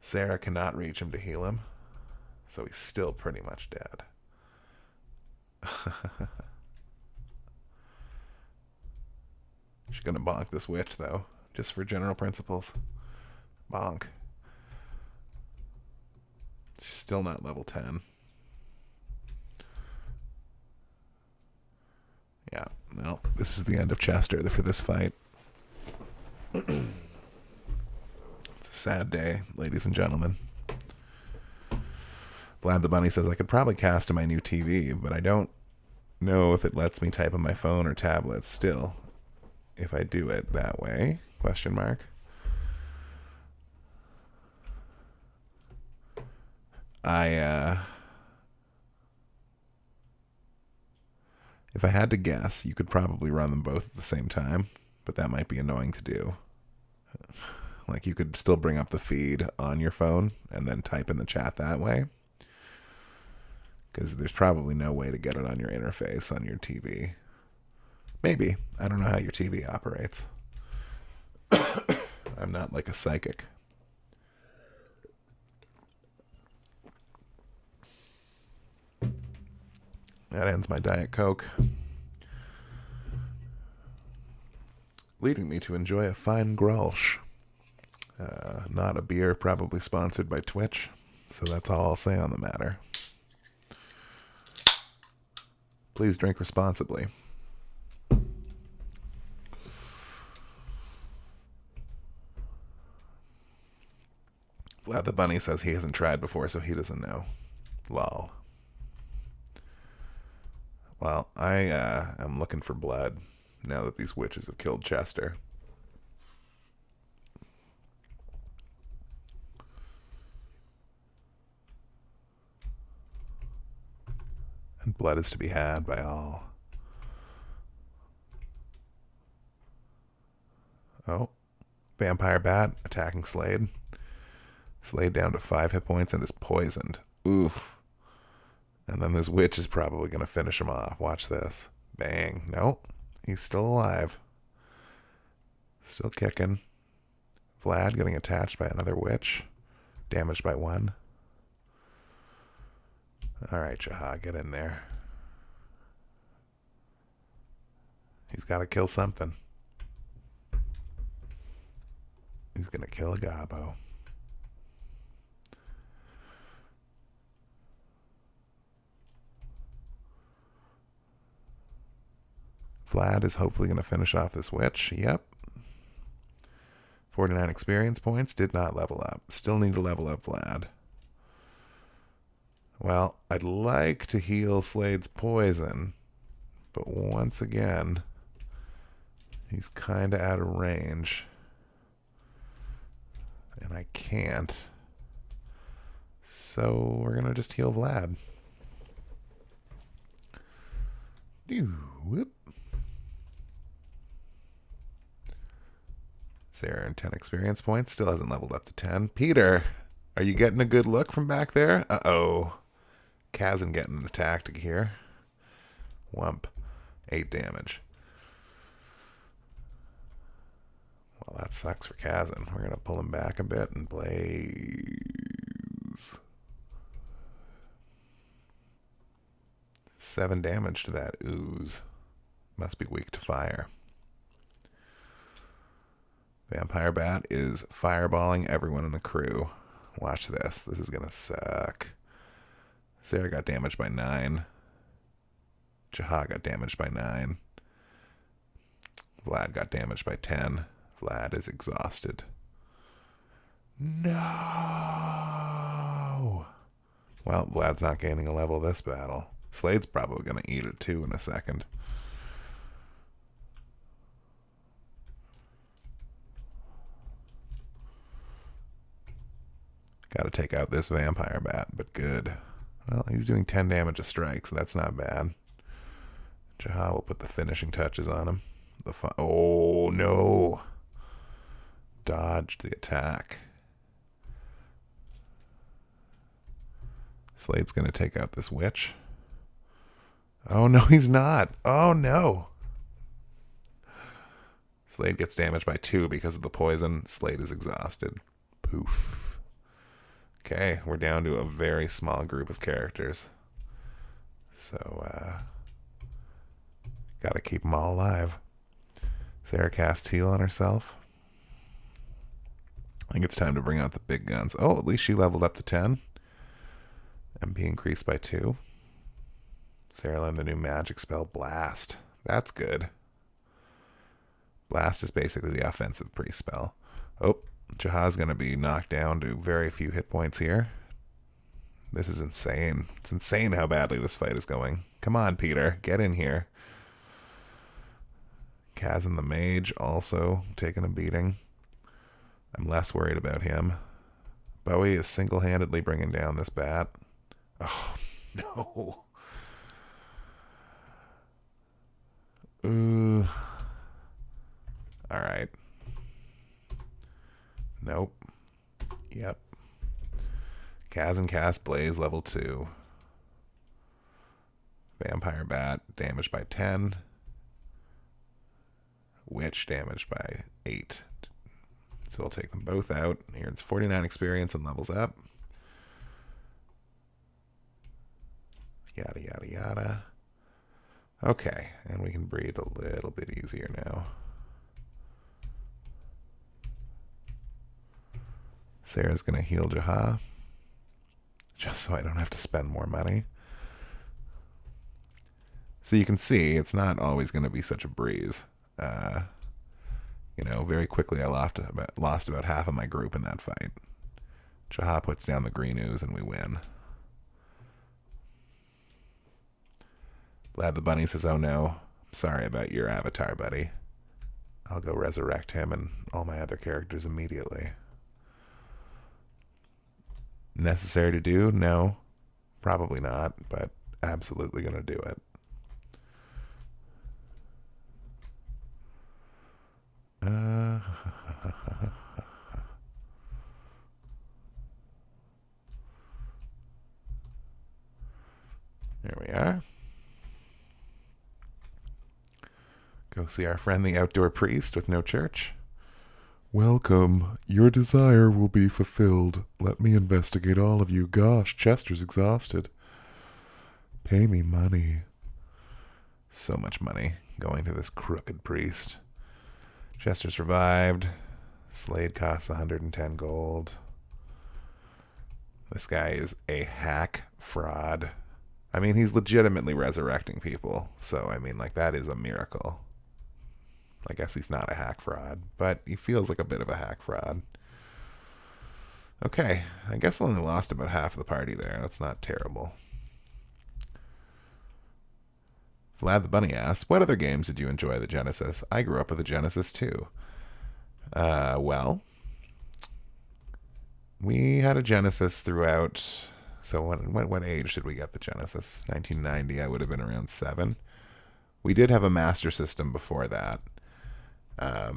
Sarah cannot reach him to heal him, so he's still pretty much dead. She's gonna bonk this witch, though, just for general principles. Bonk. She's still not level 10. Yeah, well, this is the end of Chester for this fight. It's a sad day, ladies and gentlemen. Vlad the Bunny says, I could probably cast to my new TV, but I don't know if it lets me type on my phone or tablet still. If I do it that way? Question mark. If I had to guess, you could probably run them both at the same time, but that might be annoying to do. Like, you could still bring up the feed on your phone and then type in the chat that way. Because there's probably no way to get it on your interface on your TV. Maybe. I don't know how your TV operates. I'm not like a psychic. That ends my Diet Coke. Leading me to enjoy a fine Grolsch. Not a beer probably sponsored by Twitch, so that's all I'll say on the matter. Please drink responsibly. Vlad the Bunny says he hasn't tried before, so he doesn't know. Lol. Well, I am looking for blood now that these witches have killed Chester. And blood is to be had by all. Oh, vampire bat attacking Slade. Slade down to 5 hit points and is poisoned. Oof. And then this witch is probably going to finish him off. Watch this. Bang. Nope. He's still alive. Still kicking. Vlad getting attached by another witch. Damaged by 1. Alright, Jaha, get in there. He's got to kill something. He's going to kill a gobbo. Vlad is hopefully going to finish off this witch. Yep. 49 experience points. Did not level up. Still need to level up Vlad. Well, I'd like to heal Slade's poison, but once again, he's kind of out of range. And I can't. So we're going to just heal Vlad. Whoop. Sarah and 10 experience points. Still hasn't leveled up to 10. Peter, are you getting a good look from back there? Uh-oh. Kazan getting attacked here. Whump. 8 damage. Well, that sucks for Kazan. We're going to pull him back a bit and blaze. 7 damage to that ooze. Must be weak to fire. Vampire Bat is fireballing everyone in the crew. Watch this. This is going to suck. Sarah got damaged by 9. Jaha got damaged by 9. Vlad got damaged by 10. Vlad is exhausted. No! Well, Vlad's not gaining a level this battle. Slade's probably going to eat it too in a second. Got to take out this vampire bat, but good. Well, he's doing 10 damage a strike, so that's not bad. Jaha will put the finishing touches on him. Oh, no. Dodged the attack. Slade's going to take out this witch. Oh, no, he's not. Oh, no. Slade gets damaged by 2 because of the poison. Slade is exhausted. Poof. Okay, we're down to a very small group of characters. So, gotta keep them all alive. Sarah casts heal on herself. I think it's time to bring out the big guns. Oh, at least she leveled up to 10. MP increased by 2. Sarah learned the new magic spell, Blast. That's good. Blast is basically the offensive priest spell. Oh, Jaha's going to be knocked down to very few hit points here. This is insane. It's insane how badly this fight is going. Come on, Peter. Get in here. Kazan the mage also taking a beating. I'm less worried about him. Bowie is single-handedly bringing down this bat. Oh, no. All right. Nope. Yep. Kazan cast Blaze level 2. Vampire Bat damaged by 10. Witch damaged by 8. So we'll take them both out. Here it's 49 experience and levels up. Yada, yada, yada. Okay, and we can breathe a little bit easier now. Sarah's going to heal Jaha, just so I don't have to spend more money. So you can see, it's not always going to be such a breeze. Very quickly I lost about half of my group in that fight. Jaha puts down the green ooze and we win. Vlad the Bunny says, oh no, sorry about your avatar, buddy. I'll go resurrect him and all my other characters immediately. Necessary to do? No. Probably not, but absolutely going to do it. There we are. Go see our friend the outdoor priest with no church. Welcome. Your desire will be fulfilled. Let me investigate all of you. Gosh, Chester's exhausted. Pay me money. So much money going to this crooked priest. Chester's revived. Slade costs 110 gold. This guy is a hack fraud. I mean, he's legitimately resurrecting people. So, I mean, like, that is a miracle. I guess he's not a hack fraud, but he feels like a bit of a hack fraud. Okay, I guess I only lost about half of the party there. That's not terrible. Vlad the Bunny asks, what other games did you enjoy the Genesis? I grew up with the Genesis too. Well, we had a Genesis throughout. So what age did we get the Genesis? 1990, I would have been around 7. We did have a Master System before that. I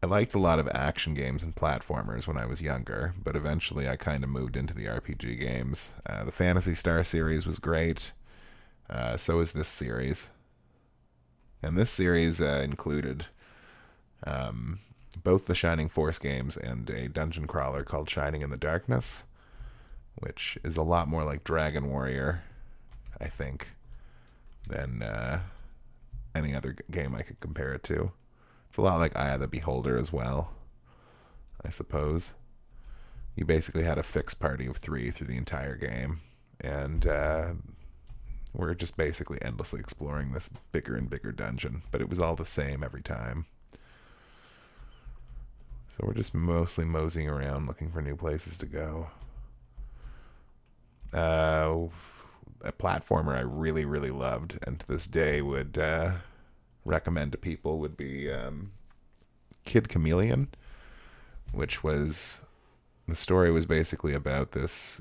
liked a lot of action games and platformers when I was younger, but eventually I kind of moved into the RPG games. The Phantasy Star series was great. So is this series. And this series included both the Shining Force games and a dungeon crawler called Shining in the Darkness, which is a lot more like Dragon Warrior, I think, than any other game I could compare it to. It's a lot like Eye of the Beholder as well, I suppose. You basically had a fixed party of 3 through the entire game, and we're just basically endlessly exploring this bigger and bigger dungeon, but it was all the same every time. So we're just mostly moseying around looking for new places to go. A platformer I really, really loved, and to this day would recommend to people, would be Kid Chameleon, which was, the story was basically about this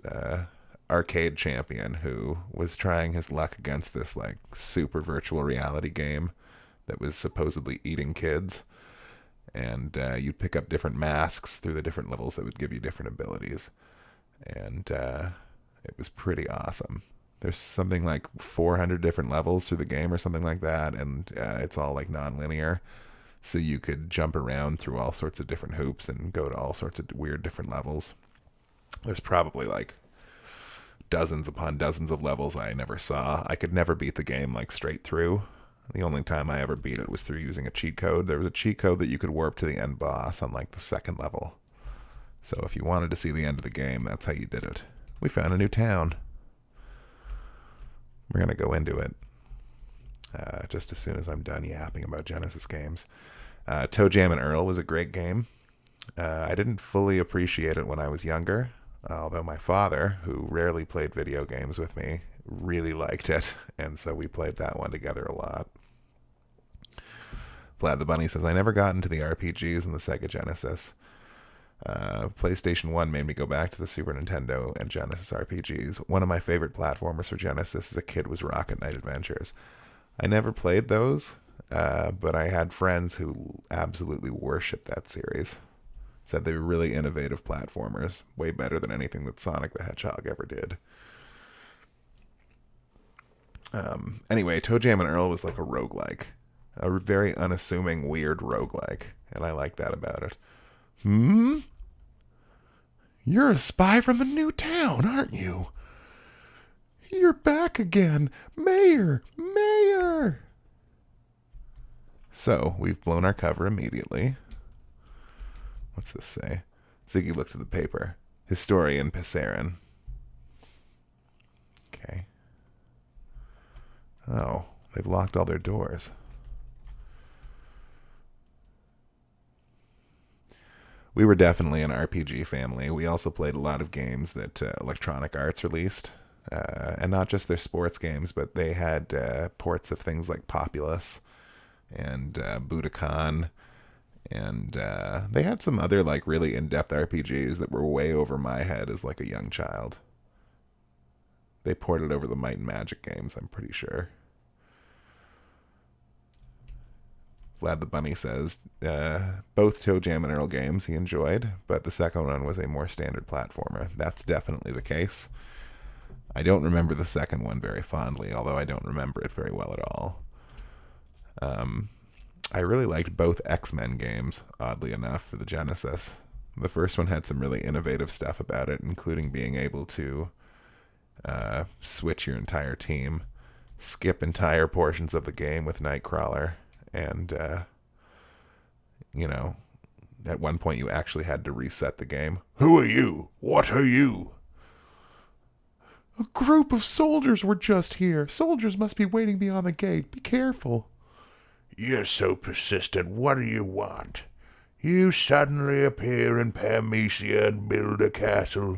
arcade champion who was trying his luck against this like super virtual reality game that was supposedly eating kids, and you'd pick up different masks through the different levels that would give you different abilities, and it was pretty awesome. There's something like 400 different levels through the game or something like that, and it's all like non-linear, so you could jump around through all sorts of different hoops and go to all sorts of weird different levels. There's probably like dozens upon dozens of levels I never saw. I could never beat the game like straight through. The only time I ever beat it was through using a cheat code. There was a cheat code that you could warp to the end boss on like the 2nd level. So if you wanted to see the end of the game, that's how you did it. We found a new town. We're going to go into it just as soon as I'm done yapping about Genesis games. Toe Jam and Earl was a great game. I didn't fully appreciate it when I was younger, although my father, who rarely played video games with me, really liked it, and so we played that one together a lot. Vlad the Bunny says, I never got into the RPGs in the Sega Genesis. PlayStation 1 made me go back to the Super Nintendo and Genesis RPGs. One of my favorite platformers for Genesis as a kid was Rocket Knight Adventures. I never played those, but I had friends who absolutely worshipped that series. Said they were really innovative platformers, way better than anything that Sonic the Hedgehog ever did. Anyway, Toe Jam and Earl was like a roguelike. A very unassuming, weird roguelike, and I like that about it. You're a spy from the new town, aren't you? You're back again. Mayor! Mayor! So, we've blown our cover immediately. What's this say? Ziggy looked at the paper. Historian Pissarin. Okay. Oh, they've locked all their doors. We were definitely an RPG family. We also played a lot of games that Electronic Arts released. and not just their sports games, but they had ports of things like Populous and Budokan, and they had some other like really in-depth RPGs that were way over my head as like a young child. They ported over the Might and Magic games, I'm pretty sure. Vlad the Bunny says both Toe Jam and Earl games he enjoyed, but the second one was a more standard platformer. That's definitely the case. I don't remember the second one very fondly, although I don't remember it very well at all. I really liked both X-Men games, oddly enough, for the Genesis. The first one had some really innovative stuff about it, including being able to switch your entire team, skip entire portions of the game with Nightcrawler, and, at one point you actually had to reset the game. Who are you? What are you? A group of soldiers were just here. Soldiers must be waiting beyond the gate. Be careful. You're so persistent. What do you want? You suddenly appear in Parmesia and build a castle.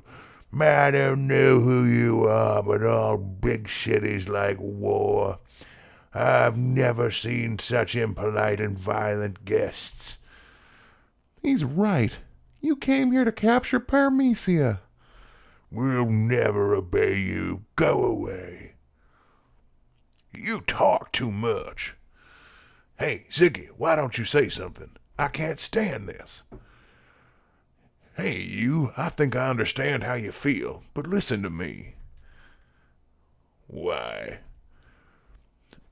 I don't know who you are, but all big cities like war. I've never seen such impolite and violent guests. He's right. You came here to capture Parmesia. We'll never obey you. Go away. You talk too much. Hey, Ziggy, why don't you say something? I can't stand this. Hey, you, I think I understand how you feel, but listen to me. Why?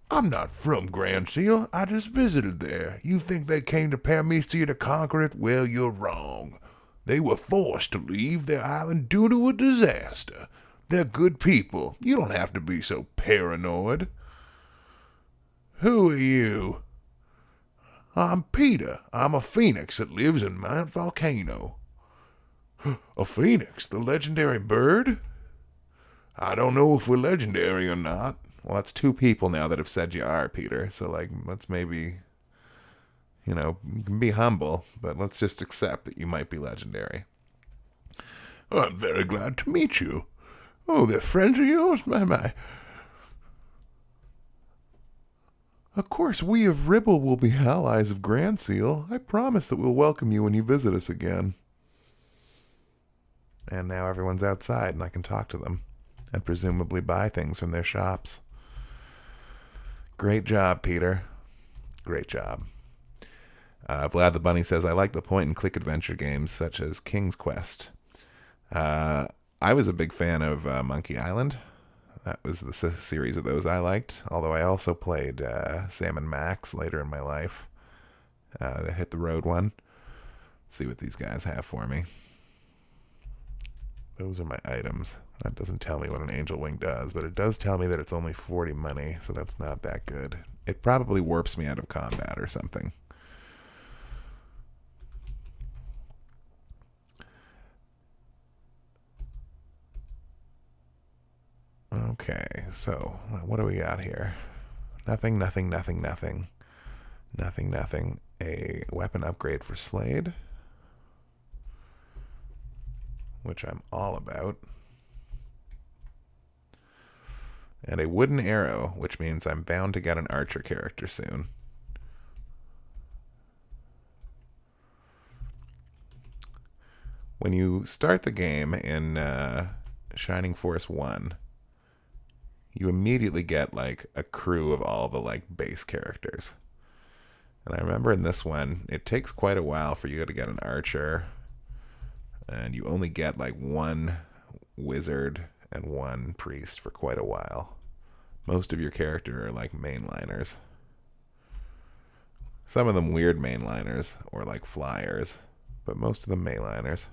I'm not from Grand Seal. I just visited there. You think they came to Parmesia to conquer it? Well, you're wrong. They were forced to leave their island due to a disaster. They're good people. You don't have to be so paranoid. Who are you? I'm Peter. I'm a phoenix that lives in Mount Volcano. A phoenix? The legendary bird? I don't know if we're legendary or not. Well, that's two people now that have said you are, Peter. So, let's maybe, you can be humble, but let's just accept that you might be legendary. I'm very glad to meet you. Oh, they're friends of yours? My. Of course, we of Ribble will be allies of Grand Seal. I promise that we'll welcome you when you visit us again. And now everyone's outside, and I can talk to them, and presumably buy things from their shops. Great job, Peter. Great job. Vlad the Bunny says, I like the point-and-click adventure games such as King's Quest. I was a big fan of Monkey Island. That was the series of those I liked, although I also played Sam and Max later in my life. The Hit the Road one. Let's see what these guys have for me. Those are my items. That doesn't tell me what an angel wing does, but it does tell me that it's only 40 money, so that's not that good. It probably warps me out of combat or something. Okay, so what do we got here? Nothing, nothing, nothing, nothing. Nothing, nothing. A weapon upgrade for Slade, which I'm all about. And a wooden arrow, which means I'm bound to get an archer character soon. When you start the game in Shining Force 1, you immediately get a crew of all the base characters. And I remember in this one, it takes quite a while for you to get an archer, and you only get one wizard and one priest for quite a while. Most of your character are mainliners. Some of them weird mainliners or flyers, but most of them mainliners.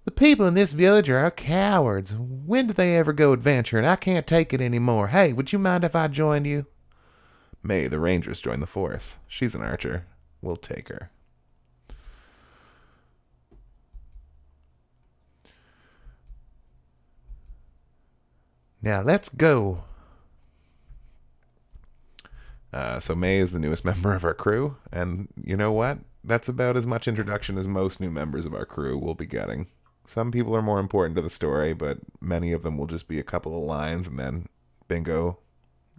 The people in this village are cowards. When do they ever go adventuring? I can't take it anymore. Hey, would you mind if I joined you? May, the Rangers, join the force. She's an archer. We'll take her. Now let's go. So May is the newest member of our crew, and you know what? That's about as much introduction as most new members of our crew will be getting. Some people are more important to the story, but many of them will just be a couple of lines, and then bingo,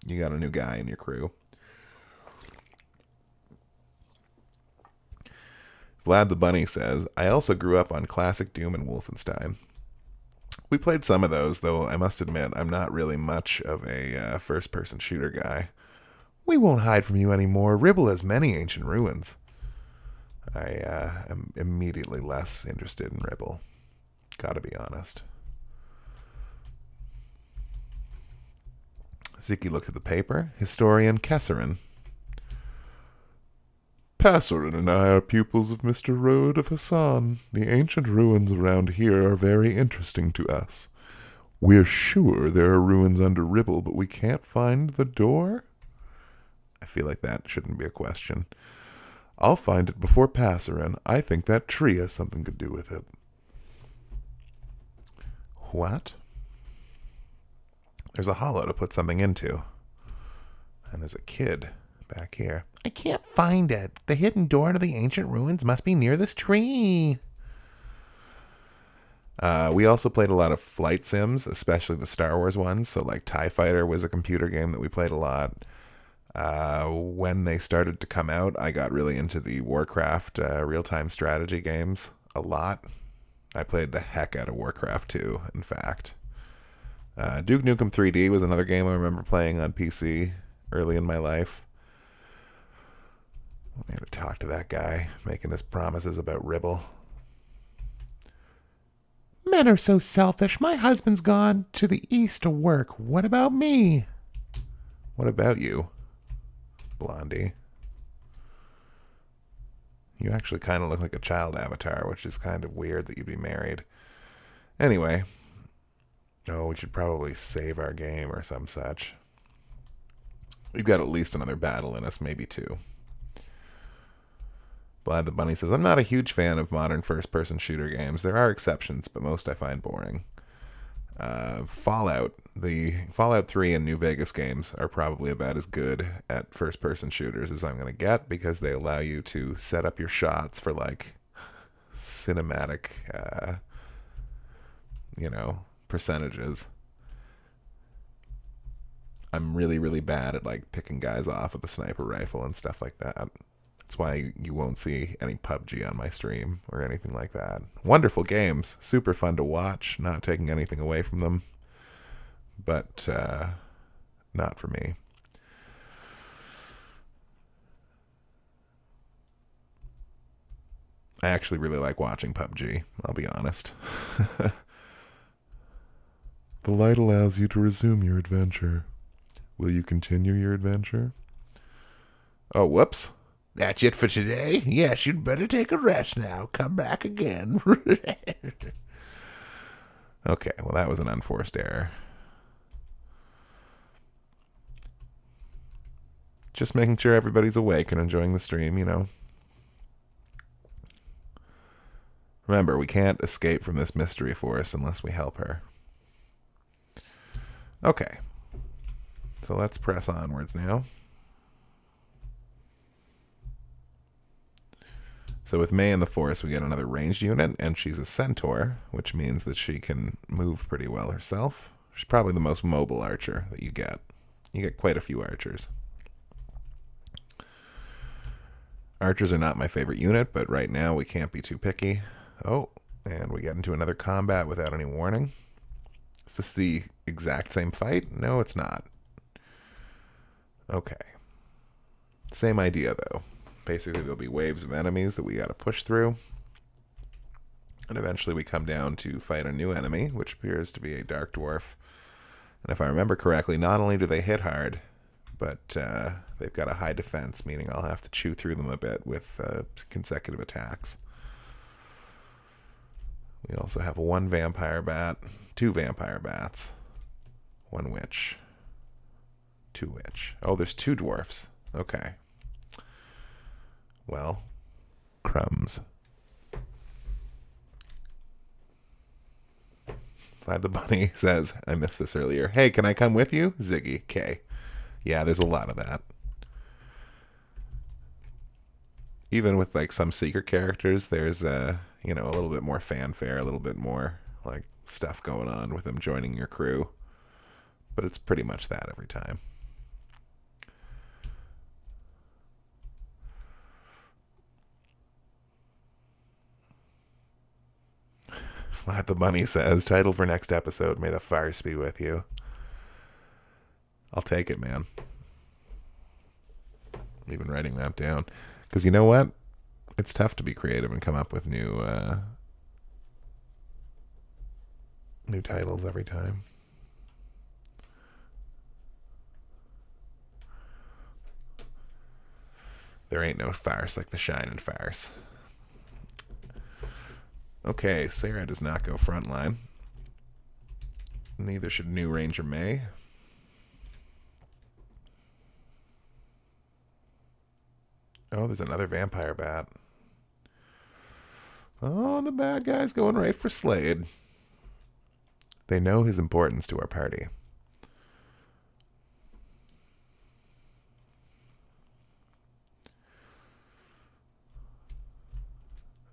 you got a new guy in your crew. Vlad the Bunny says, I also grew up on classic Doom and Wolfenstein. We played some of those, though I must admit I'm not really much of a first-person shooter guy. We won't hide from you anymore. Ribble has many ancient ruins. I am immediately less interested in Ribble. Gotta be honest. Ziggy looked at the paper. Historian Kesserin. Passerin and I are pupils of Mr. Road of Hassan. The ancient ruins around here are very interesting to us. We're sure there are ruins under Ribble, but we can't find the door? I feel like that shouldn't be a question. I'll find it before Passerin. I think that tree has something to do with it. What? There's a hollow to put something into. And there's a kid back here. I can't find it. The hidden door to the ancient ruins must be near this tree. We also played a lot of flight sims, especially the Star Wars ones. So like TIE Fighter was a computer game that we played a lot. When they started to come out, I got really into the Warcraft real-time strategy games a lot. I played the heck out of Warcraft 2, in fact. Duke Nukem 3D was another game I remember playing on PC early in my life. I'm going to talk to that guy, making his promises about Ribble. Men are so selfish. My husband's gone to the east to work. What about me? What about you, Blondie? You actually kind of look like a child avatar, which is kind of weird that you'd be married. Anyway. Oh, we should probably save our game or some such. We've got at least another battle in us, maybe two. Vlad the Bunny says, I'm not a huge fan of modern first-person shooter games. There are exceptions, but most I find boring. Fallout. The Fallout 3 and New Vegas games are probably about as good at first-person shooters as I'm going to get, because they allow you to set up your shots for, like, cinematic, percentages. I'm really, really bad at, like, picking guys off with a sniper rifle and stuff like that. That's why you won't see any PUBG on my stream or anything like that. Wonderful games. Super fun to watch. Not taking anything away from them. But not for me. I actually really like watching PUBG, I'll be honest. The light allows you to resume your adventure. Will you continue your adventure? Oh, whoops. That's it for today? Yes, you'd better take a rest now. Come back again. Okay, well, that was an unforced error. Just making sure everybody's awake and enjoying the stream, Remember, we can't escape from this mystery forest unless we help her. Okay. So let's press onwards now. So with May in the forest, we get another ranged unit, and she's a centaur, which means that she can move pretty well herself. She's probably the most mobile archer that you get. You get quite a few archers. Archers are not my favorite unit, but right now we can't be too picky. Oh, and we get into another combat without any warning. Is this the exact same fight? No, it's not. Okay. Same idea, though. Basically, there'll be waves of enemies that we got to push through. And eventually we come down to fight a new enemy, which appears to be a dark dwarf. And if I remember correctly, not only do they hit hard, but they've got a high defense, meaning I'll have to chew through them a bit with consecutive attacks. We also have one vampire bat, two vampire bats, one witch, two witch. Oh, there's two dwarfs. Okay. Well, crumbs. Vlad the Bunny says, I missed this earlier. Hey, can I come with you? Ziggy, K. Yeah, there's a lot of that. even with like some secret characters, there's you know, a little bit more fanfare, a little bit more like stuff going on with them joining your crew. But it's pretty much that every time. Vlad the Bunny says, title for next episode, May the Farce be with you. I'll take it, man. I'm even writing that down. Because you know what? It's tough to be creative and come up with new titles every time. There ain't no farce like the Shining Farce. Okay, Sarah does not go frontline. Neither should New Ranger May. Oh, there's another vampire bat. Oh, the bad guy's going right for Slade. They know his importance to our party.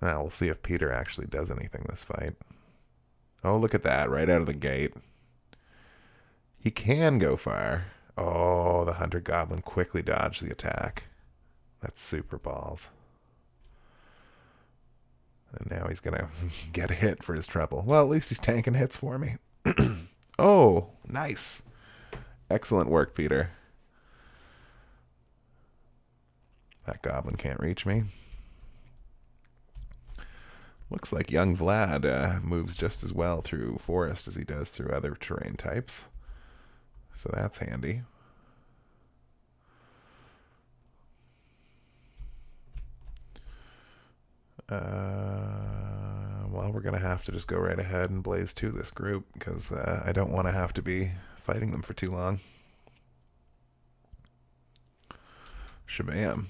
Now we'll see if Peter actually does anything this fight. Oh, look at that, right out of the gate. He can go far. Oh, the Hunter Goblin quickly dodged the attack. That's super balls. And now he's going to get a hit for his trouble. Well, at least he's tanking hits for me. Oh, nice. Excellent work, Peter. That goblin can't reach me. Looks like young Vlad moves just as well through forest as he does through other terrain types. So that's handy. Well, we're going to have to just go right ahead and blaze to this group because I don't want to have to be fighting them for too long. Shabam.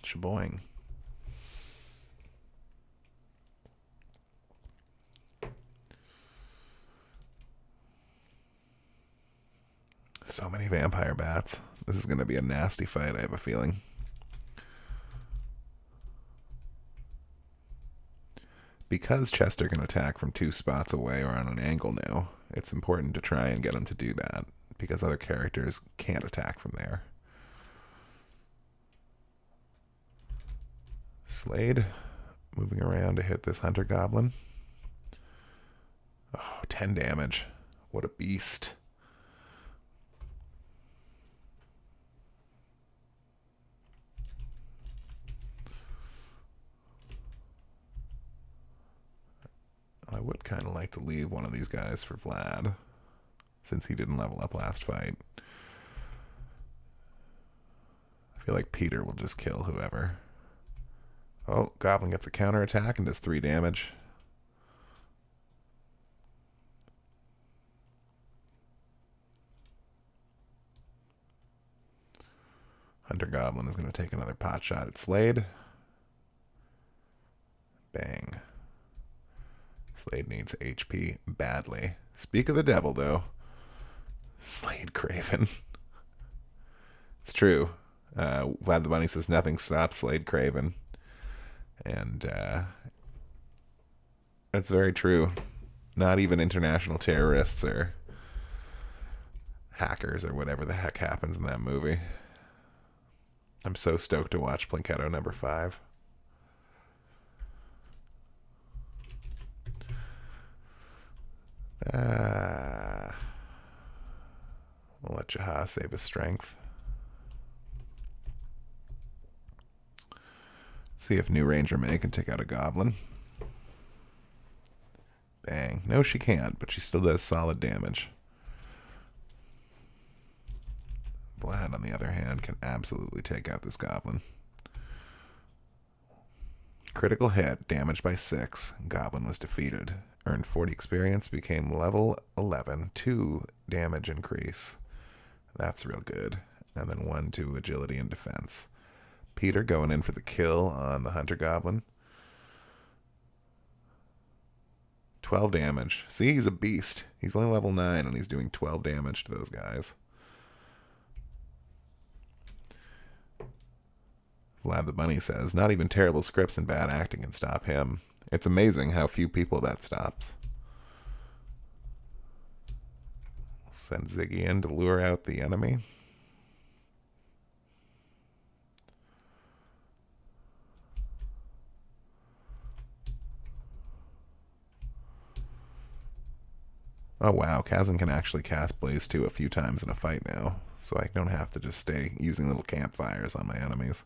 Shaboing. So many vampire bats. This is going to be a nasty fight, I have a feeling. Because Chester can attack from 2 spots away or on an angle now, it's important to try and get him to do that, because other characters can't attack from there. Slade moving around to hit this Hunter Goblin. Oh, 10 damage. What a beast. I would kind of like to leave one of these guys for Vlad, since he didn't level up last fight. I feel like Peter will just kill whoever. Oh, Goblin gets a counterattack and does 3 damage. Hunter Goblin is going to take another pot shot at Slade. Bang. Slade needs HP badly. Speak of the devil, though. Slade Craven. It's true. Vlad the Bunny says nothing stops Slade Craven. And that's very true. Not even international terrorists or hackers or whatever the heck happens in that movie. I'm so stoked to watch Plinketto number 5. We'll let Jaha save his strength. See if New Ranger May can take out a goblin. Bang. No, she can't, but she still does solid damage. Vlad, on the other hand, can absolutely take out this goblin. Critical hit, damage by 6. Goblin was defeated. Earned 40 experience, became level 11. 2 damage increase. That's real good. And then 1 to agility and defense. Peter going in for the kill on the Hunter Goblin. 12 damage. See, he's a beast. He's only level 9 and he's doing 12 damage to those guys. Vlad the Bunny says, not even terrible scripts and bad acting can stop him. It's amazing how few people that stops. Send Ziggy in to lure out the enemy. Oh wow, Kazan can actually cast Blaze 2 a few times in a fight now, so I don't have to just stay using little campfires on my enemies.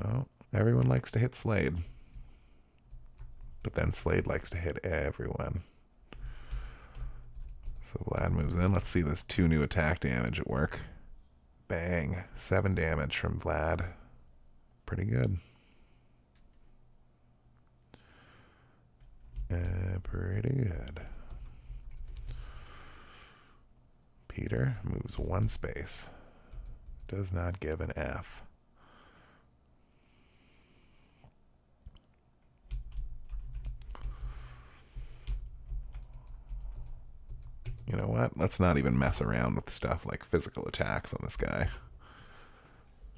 Oh, everyone likes to hit Slade. But then Slade likes to hit everyone. So Vlad moves in. Let's see this 2 new attack damage at work. Bang. 7 damage from Vlad. Pretty good. Pretty good. Peter moves 1 space. Does not give an F. You know what? Let's not even mess around with stuff like physical attacks on this guy.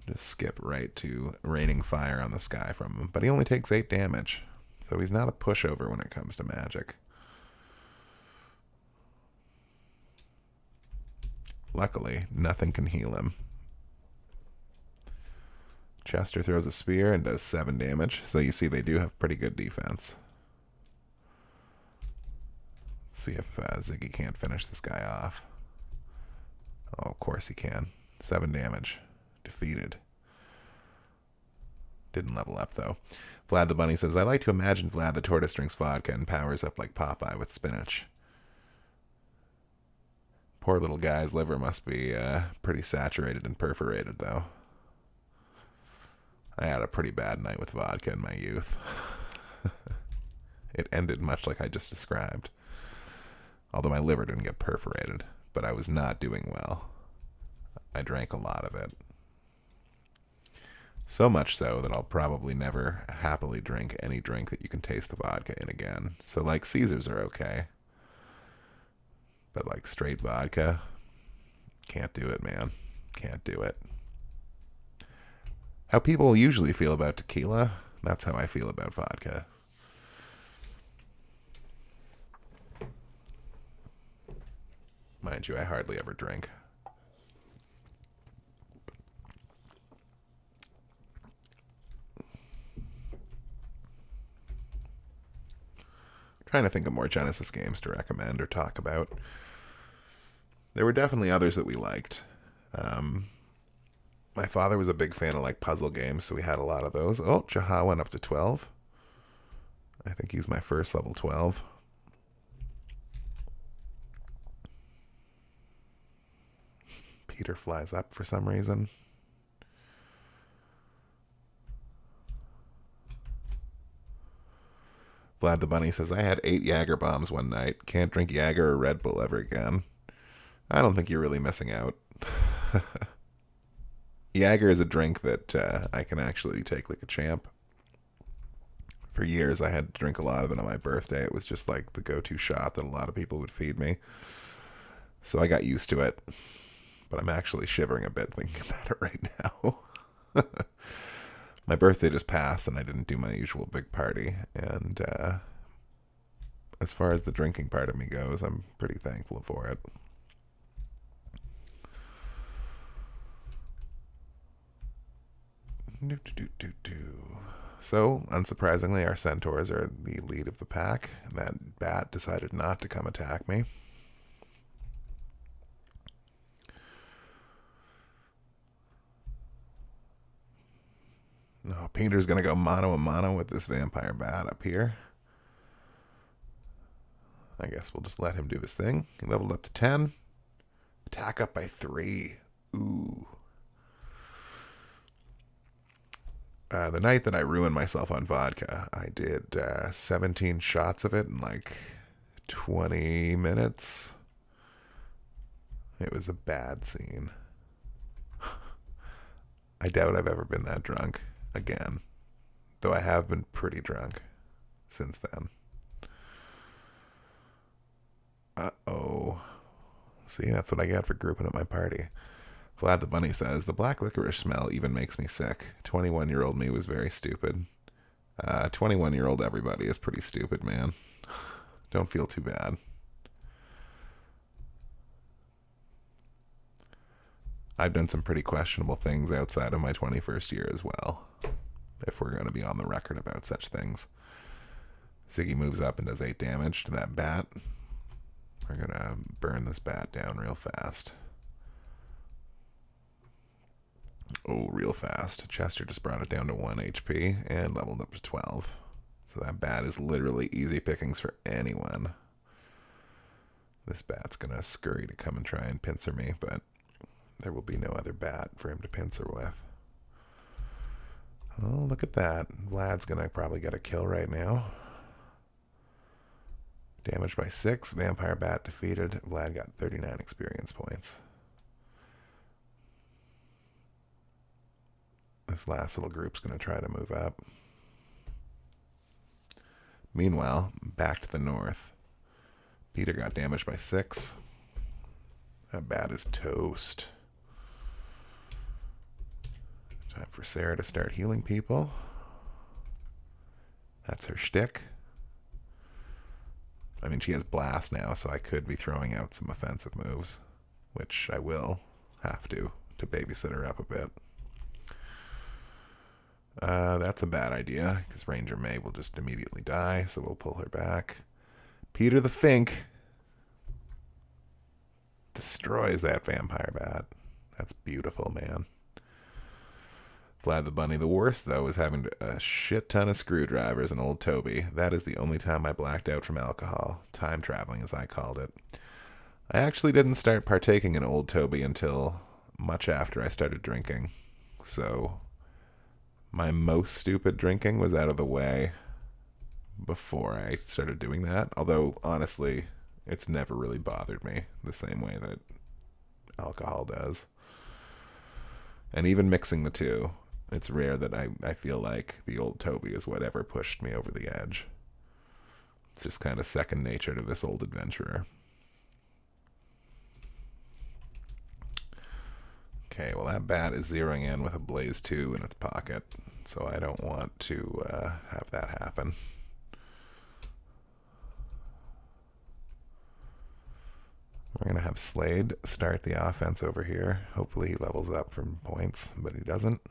Just skip right to raining fire on this guy from him. But he only takes 8 damage. So he's not a pushover when it comes to magic. Luckily, nothing can heal him. Chester throws a spear and does 7 damage. So you see they do have pretty good defense. See if Ziggy can't finish this guy off. Oh, of course he can. 7 damage. Defeated. Didn't level up, though. Vlad the Bunny says, I like to imagine Vlad the Tortoise drinks vodka and powers up like Popeye with spinach. Poor little guy's liver must be pretty saturated and perforated, though. I had a pretty bad night with vodka in my youth. It ended much like I just described. Although my liver didn't get perforated, but I was not doing well. I drank a lot of it. So much so that I'll probably never happily drink any drink that you can taste the vodka in again. So like Caesars are okay. But like straight vodka, can't do it, man. Can't do it. How people usually feel about tequila, that's how I feel about vodka. Mind you, I hardly ever drink. Trying to think of more Genesis games to recommend or talk about. There were definitely others that we liked. My father was a big fan of like puzzle games, so we had a lot of those. Oh, Jaha went up to 12. I think he's my first level 12. Peter flies up for some reason. Vlad the Bunny says, I had 8 Jager bombs one night. Can't drink Jager or Red Bull ever again. I don't think you're really missing out. Jager is a drink that I can actually take like a champ. For years, I had to drink a lot of it on my birthday. It was just like the go-to shot that a lot of people would feed me. So I got used to it. But I'm actually shivering a bit thinking about it right now. My birthday just passed and I didn't do my usual big party. And as far as the drinking part of me goes, I'm pretty thankful for it. So, unsurprisingly, our centaurs are the lead of the pack. And that bat decided not to come attack me. No, Peter's going to go mano a mano with this vampire bat up here. I guess we'll just let him do his thing. He leveled up to 10. Attack up by 3. Ooh. The night that I ruined myself on vodka, I did 17 shots of it in like 20 minutes. It was a bad scene. I doubt I've ever been that drunk again, though I have been pretty drunk since then. Uh-oh. See, that's what I get for grouping up my party. Vlad the Bunny says, the black licorice smell even makes me sick. 21-year-old me was very stupid. 21-year-old everybody is pretty stupid, man. Don't feel too bad. I've done some pretty questionable things outside of my 21st year as well, if we're going to be on the record about such things. Ziggy moves up and does 8 damage to that bat. We're going to burn this bat down real fast. Oh, real fast. Chester just brought it down to 1 HP and leveled up to 12. So that bat is literally easy pickings for anyone. This bat's going to scurry to come and try and pincer me, but there will be no other bat for him to pincer with. Oh, look at that. Vlad's going to probably get a kill right now. Damaged by 6. Vampire bat defeated. Vlad got 39 experience points. This last little group's going to try to move up. Meanwhile, back to the north. Peter got damaged by 6. That bat is toast. Time for Sarah to start healing people. That's her shtick. I mean, she has blast now, so I could be throwing out some offensive moves, which I will have to babysit her up a bit. That's a bad idea, because Ranger May will just immediately die, so we'll pull her back. Peter the Fink destroys that vampire bat. That's beautiful, man. Vlad the Bunny. The worst, though, is having a shit ton of screwdrivers and old Toby. That is the only time I blacked out from alcohol. Time traveling, as I called it. I actually didn't start partaking in old Toby until much after I started drinking. So my most stupid drinking was out of the way before I started doing that. Although, honestly, it's never really bothered me the same way that alcohol does. And even mixing the two, it's rare that I feel like the old Toby is whatever pushed me over the edge. It's just kind of second nature to this old adventurer. Okay, well that bat is zeroing in with a Blaze 2 in its pocket, so I don't want to have that happen. We're going to have Slade start the offense over here. Hopefully he levels up from points, but he doesn't.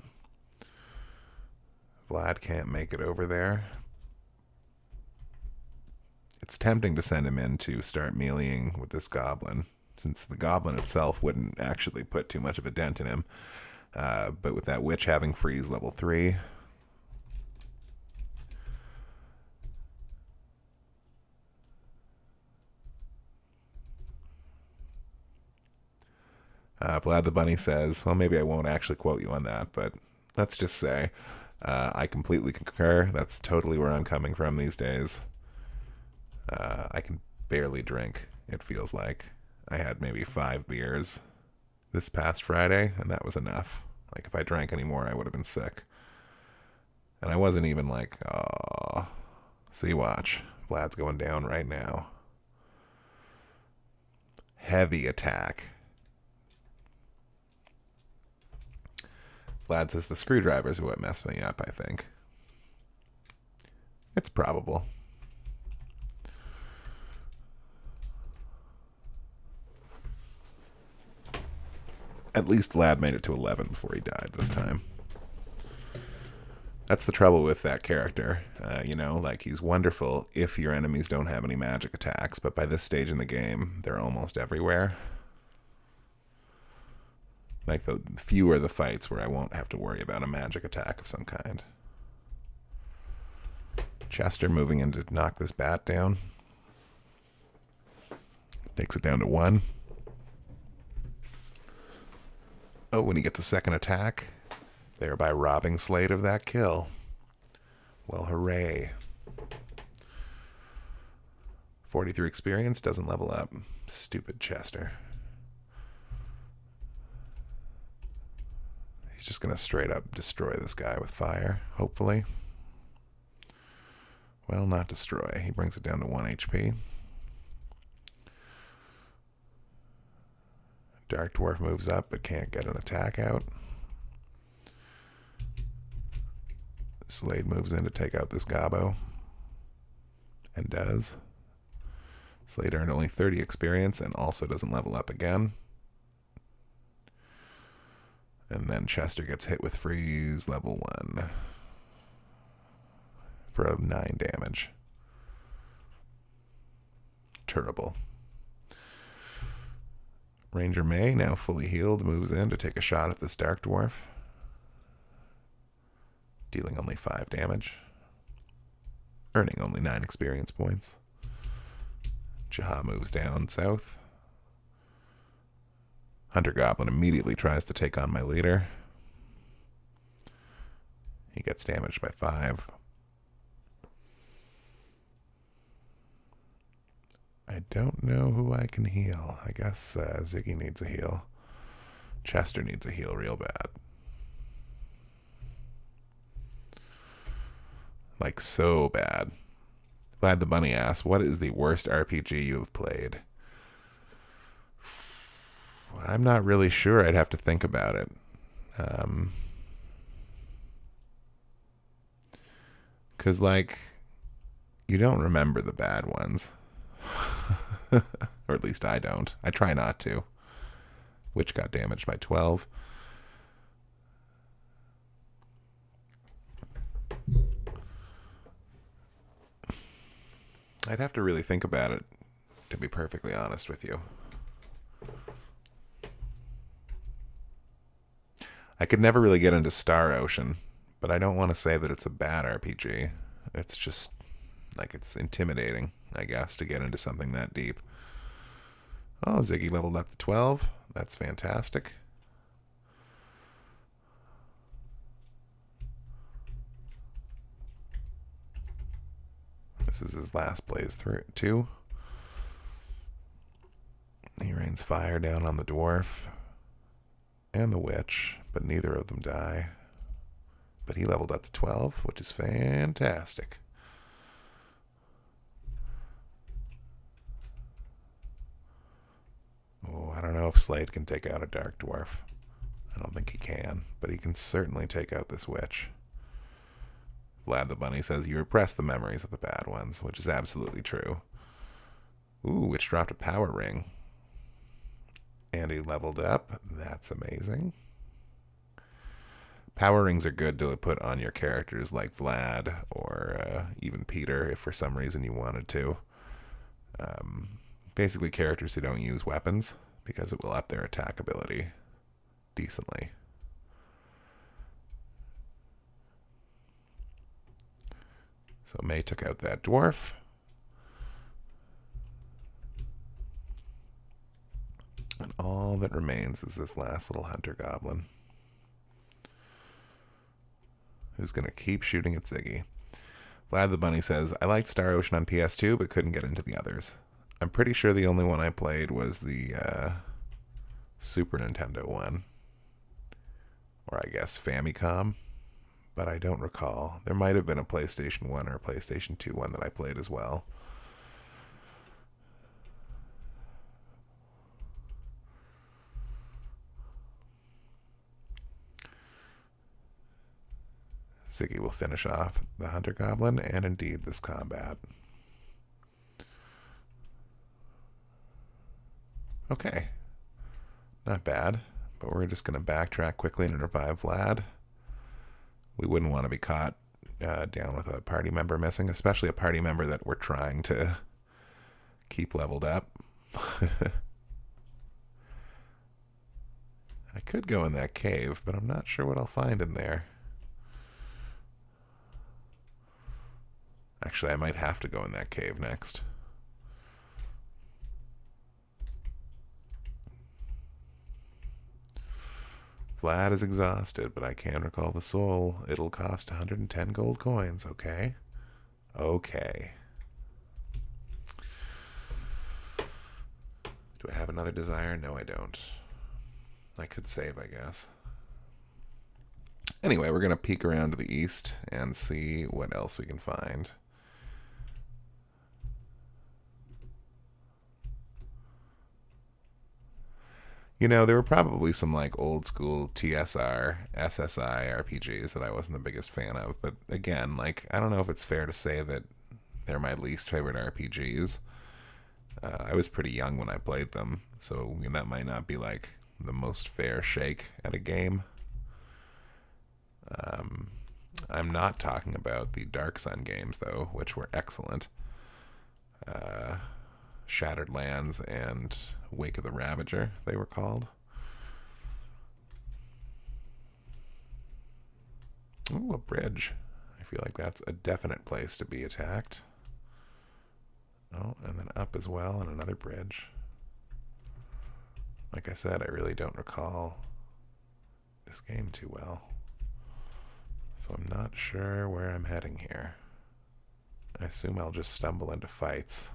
Vlad can't make it over there. It's tempting to send him in to start meleeing with this goblin, since the goblin itself wouldn't actually put too much of a dent in him. But with that witch having freeze level 3... Vlad the Bunny says, well, maybe I won't actually quote you on that, but let's just say I completely concur. That's totally where I'm coming from these days. I can barely drink, it feels like. I had maybe 5 beers this past Friday, and that was enough. Like, if I drank any more, I would have been sick. And I wasn't even like, oh, see, watch. Vlad's going down right now. Heavy attack. Vlad says the screwdrivers are what messed me up, I think. It's probable. At least Vlad made it to 11 before he died this time. That's the trouble with that character. You know, like, he's wonderful if your enemies don't have any magic attacks, but by this stage in the game, they're almost everywhere. Like, the fewer the fights where I won't have to worry about a magic attack of some kind. Chester moving in to knock this bat down. Takes it down to 1. Oh, when he gets a second attack, thereby robbing Slade of that kill. Well, hooray. 43 experience, doesn't level up. Stupid Chester. He's just going to straight up destroy this guy with fire, hopefully. Well, not destroy. He brings it down to 1 HP. Dark Dwarf moves up but can't get an attack out. Slade moves in to take out this Gobbo. And does. Slade earned only 30 experience and also doesn't level up again. And then Chester gets hit with freeze level 1 for a 9 damage. Terrible. Ranger May, now fully healed, moves in to take a shot at this Dark Dwarf, dealing only 5 damage, earning only 9 experience points. Jaha moves down south. Hunter Goblin immediately tries to take on my leader. He gets damaged by 5. I don't know who I can heal. I guess Ziggy needs a heal. Chester needs a heal real bad. Like, so bad. Vlad the Bunny asks, what is the worst RPG you have played? I'm not really sure. I'd have to think about it. 'Cause, like, you don't remember the bad ones. Or at least I don't. I try not to. Witch got damaged by 12. I'd have to really think about it, to be perfectly honest with you. I could never really get into Star Ocean, but I don't want to say that it's a bad RPG. It's just, like, it's intimidating, I guess, to get into something that deep. Oh, Ziggy leveled up to 12. That's fantastic. This is his last blaze through too. He rains fire down on the dwarf and the witch, but neither of them die. But he leveled up to 12, which is fantastic. Oh, I don't know if Slade can take out a dark dwarf. I don't think he can, but he can certainly take out this witch. Vlad the Bunny says, you repress the memories of the bad ones, which is absolutely true. Ooh, Witch dropped a power ring. And he leveled up. That's amazing. Power rings are good to put on your characters like Vlad or even Peter if for some reason you wanted to. Basically characters who don't use weapons because it will up their attack ability decently. So May took out that dwarf. And all that remains is this last little hunter goblin, who's going to keep shooting at Ziggy. Vlad the Bunny says, I liked Star Ocean on PS2, but couldn't get into the others. I'm pretty sure the only one I played was the Super Nintendo one. Or I guess Famicom. But I don't recall. There might have been a PlayStation 1 or a PlayStation 2 one that I played as well. Ziggy will finish off the Hunter Goblin and indeed this combat. Okay. Not bad, but we're just going to backtrack quickly and revive Vlad. We wouldn't want to be caught down with a party member missing, especially a party member that we're trying to keep leveled up. I could go in that cave, but I'm not sure what I'll find in there. Actually, I might have to go in that cave next. Vlad is exhausted, but I can recall the soul. It'll cost 110 gold coins, okay? Okay. Do I have another desire? No, I don't. I could save, I guess. Anyway, we're going to peek around to the east and see what else we can find. You know, there were probably some like old school TSR, SSI RPGs that I wasn't the biggest fan of. But again, like, I don't know if it's fair to say that they're my least favorite RPGs. I was pretty young when I played them, so that might not be like the most fair shake at a game. I'm not talking about the Dark Sun games, though, which were excellent. Shattered Lands and Wake of the Ravager, they were called. Ooh, a bridge. I feel like that's a definite place to be attacked. Oh, and then up as well, and another bridge. Like I said, I really don't recall this game too well. So I'm not sure where I'm heading here. I assume I'll just stumble into fights.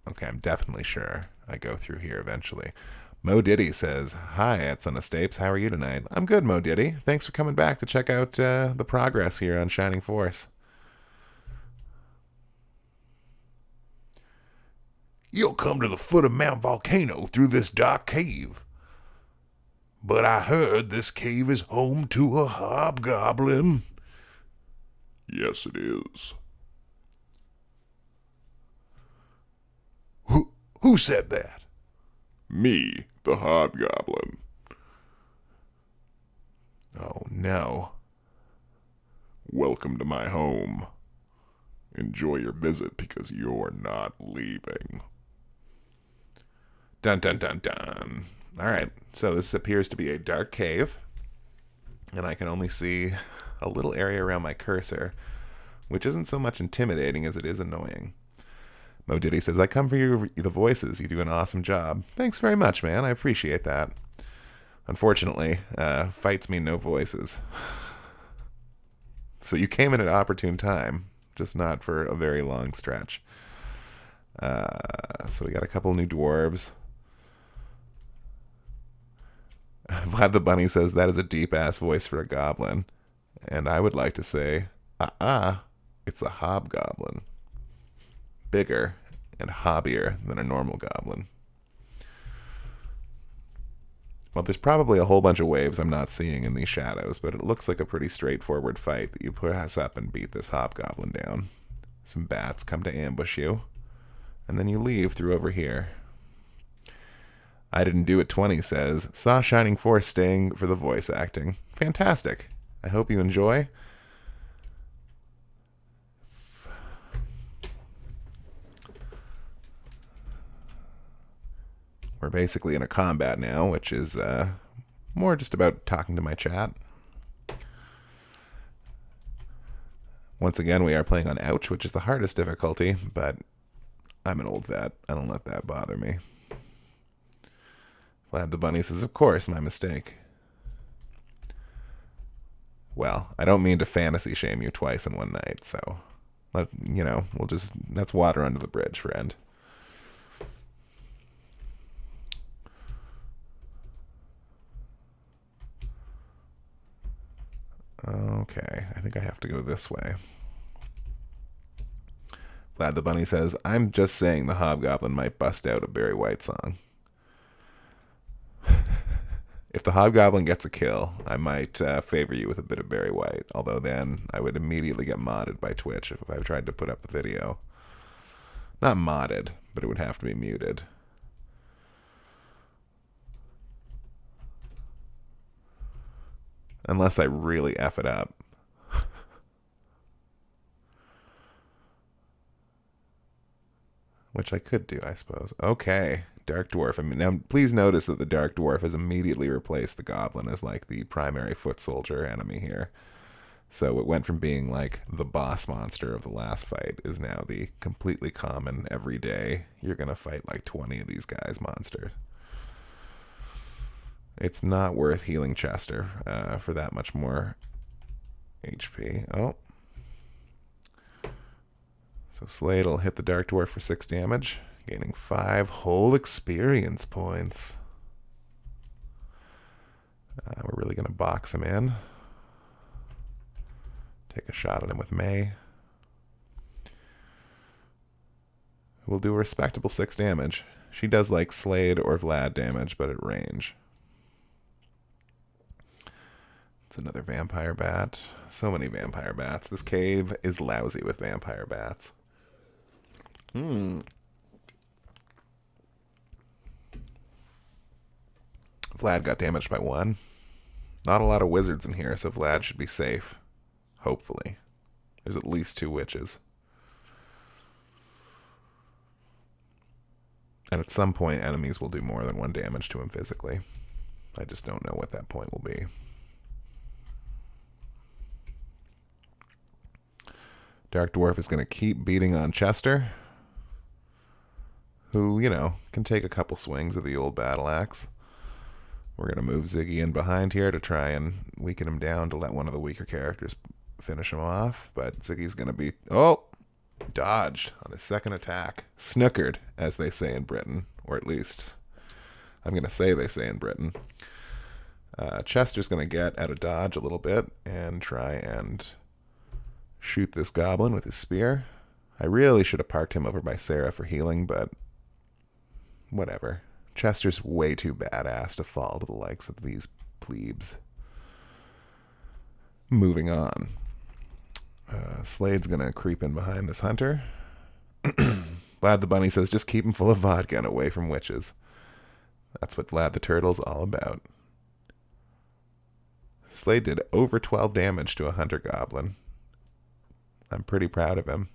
Okay, I'm definitely sure I go through here eventually. Mo Diddy says, "Hi, at Son of Stapes. How are you tonight?" I'm good, Mo Diddy. Thanks for coming back to check out the progress here on Shining Force. You'll come to the foot of Mount Volcano through this dark cave. But I heard this cave is home to a hobgoblin. Yes, it is. Who said that? Me, the hobgoblin. Oh, no. Welcome to my home. Enjoy your visit because you're not leaving. Dun dun dun dun. Alright, so this appears to be a dark cave, and I can only see a little area around my cursor, which isn't so much intimidating as it is annoying. Mo Diddy says, "I come for the voices. You do an awesome job." Thanks very much, man. I appreciate that. Unfortunately, fights mean no voices. So you came in at an opportune time, just not for a very long stretch. So we got a couple new dwarves. Vlad the Bunny says, "That is a deep-ass voice for a goblin." And I would like to say, it's a hobgoblin. Bigger and hobbier than a normal goblin. Well, there's probably a whole bunch of waves I'm not seeing in these shadows, but it looks like a pretty straightforward fight that you press up and beat this hobgoblin down. Some bats come to ambush you, and then you leave through over here. I Didn't Do It 20 says, "Saw Shining Force staying for the voice acting. Fantastic. I hope you enjoy." We're basically in a combat now, which is more just about talking to my chat. Once again, we are playing on Ouch, which is the hardest difficulty, but I'm an old vet. I don't let that bother me. Vlad the Bunny says, "Of course, my mistake." Well, I don't mean to fantasy shame you twice in one night, so, that's water under the bridge, friend. Okay, I think I have to go this way. Vlad the Bunny says, "I'm just saying the hobgoblin might bust out a Barry White song." If the hobgoblin gets a kill, I might favor you with a bit of Barry White, although then I would immediately get modded by Twitch if I tried to put up the video. Not modded, but it would have to be muted. Unless I really F it up. Which I could do, I suppose. Okay, Dark Dwarf. Now, please notice that the Dark Dwarf has immediately replaced the Goblin as, like, the primary foot soldier enemy here. So it went from being, like, the boss monster of the last fight is now the completely common, everyday, you're gonna fight, like, 20 of these guys monster. It's not worth healing Chester for that much more HP. Oh. So Slade will hit the Dark Dwarf for 6 damage, gaining 5 whole experience points. We're really going to box him in. Take a shot at him with May. We'll do a respectable 6 damage. She does like Slade or Vlad damage, but at range. It's another vampire bat. So many vampire bats. This cave is lousy with vampire bats. Vlad got damaged by 1. Not a lot of wizards in here, so Vlad should be safe. Hopefully. There's at least 2 witches. And at some point, enemies will do more than 1 damage to him physically. I just don't know what that point will be. Dark Dwarf is going to keep beating on Chester, who, you know, can take a couple swings of the old battle axe. We're going to move Ziggy in behind here to try and weaken him down to let one of the weaker characters finish him off. But Ziggy's going to be... Oh! Dodged on his second attack. Snookered, as they say in Britain. Or at least, I'm going to say they say in Britain. Chester's going to get out of dodge a little bit and try and shoot this goblin with his spear. I really should have parked him over by Sarah for healing, but whatever. Chester's way too badass to fall to the likes of these plebes. Moving on. Slade's going to creep in behind this hunter. Vlad the Bunny says, just keep him full of vodka and away from witches. That's what Vlad the Turtle's all about. Slade did over 12 damage to a hunter goblin. I'm pretty proud of him.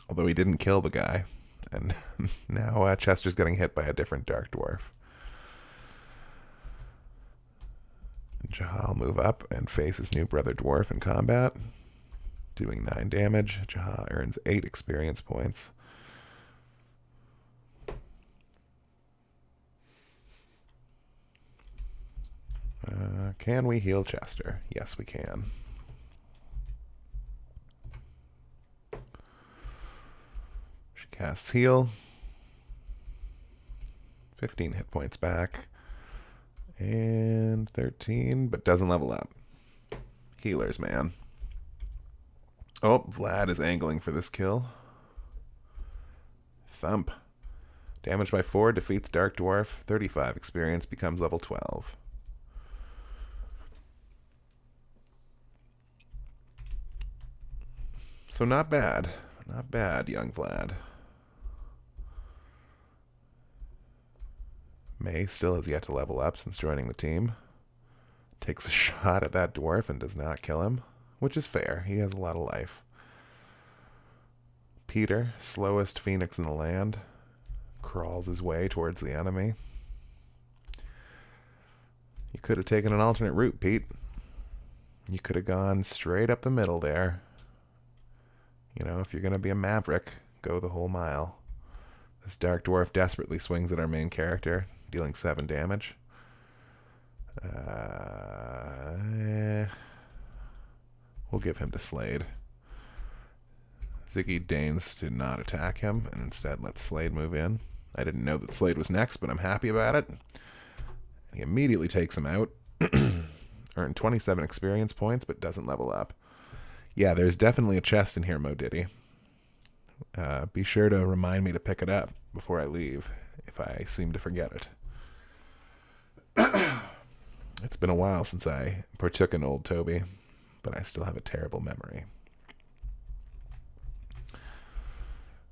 Although he didn't kill the guy. And now Chester's getting hit by a different Dark Dwarf. Jaha will move up and face his new brother Dwarf in combat. Doing 9 damage. Jaha earns 8 experience points. Can we heal Chester? Yes, we can. She casts heal. 15 hit points back. And 13, but doesn't level up. Healers, man. Oh, Vlad is angling for this kill. Thump. Damage by 4, defeats Dark Dwarf. 35 experience, becomes level 12. So not bad. Not bad, young Vlad. May still has yet to level up since joining the team. Takes a shot at that dwarf and does not kill him, which is fair. He has a lot of life. Peter, slowest phoenix in the land, crawls his way towards the enemy. You could have taken an alternate route, Pete. You could have gone straight up the middle there. You know, if you're going to be a maverick, go the whole mile. This Dark Dwarf desperately swings at our main character, dealing 7 damage. We'll give him to Slade. Ziggy deigns to not attack him and instead let Slade move in. I didn't know that Slade was next, but I'm happy about it. He immediately takes him out. Earned 27 experience points, but doesn't level up. Yeah, there's definitely a chest in here, Mo Diddy. Be sure to remind me to pick it up before I leave, if I seem to forget it. It's been a while since I partook in Old Toby, but I still have a terrible memory.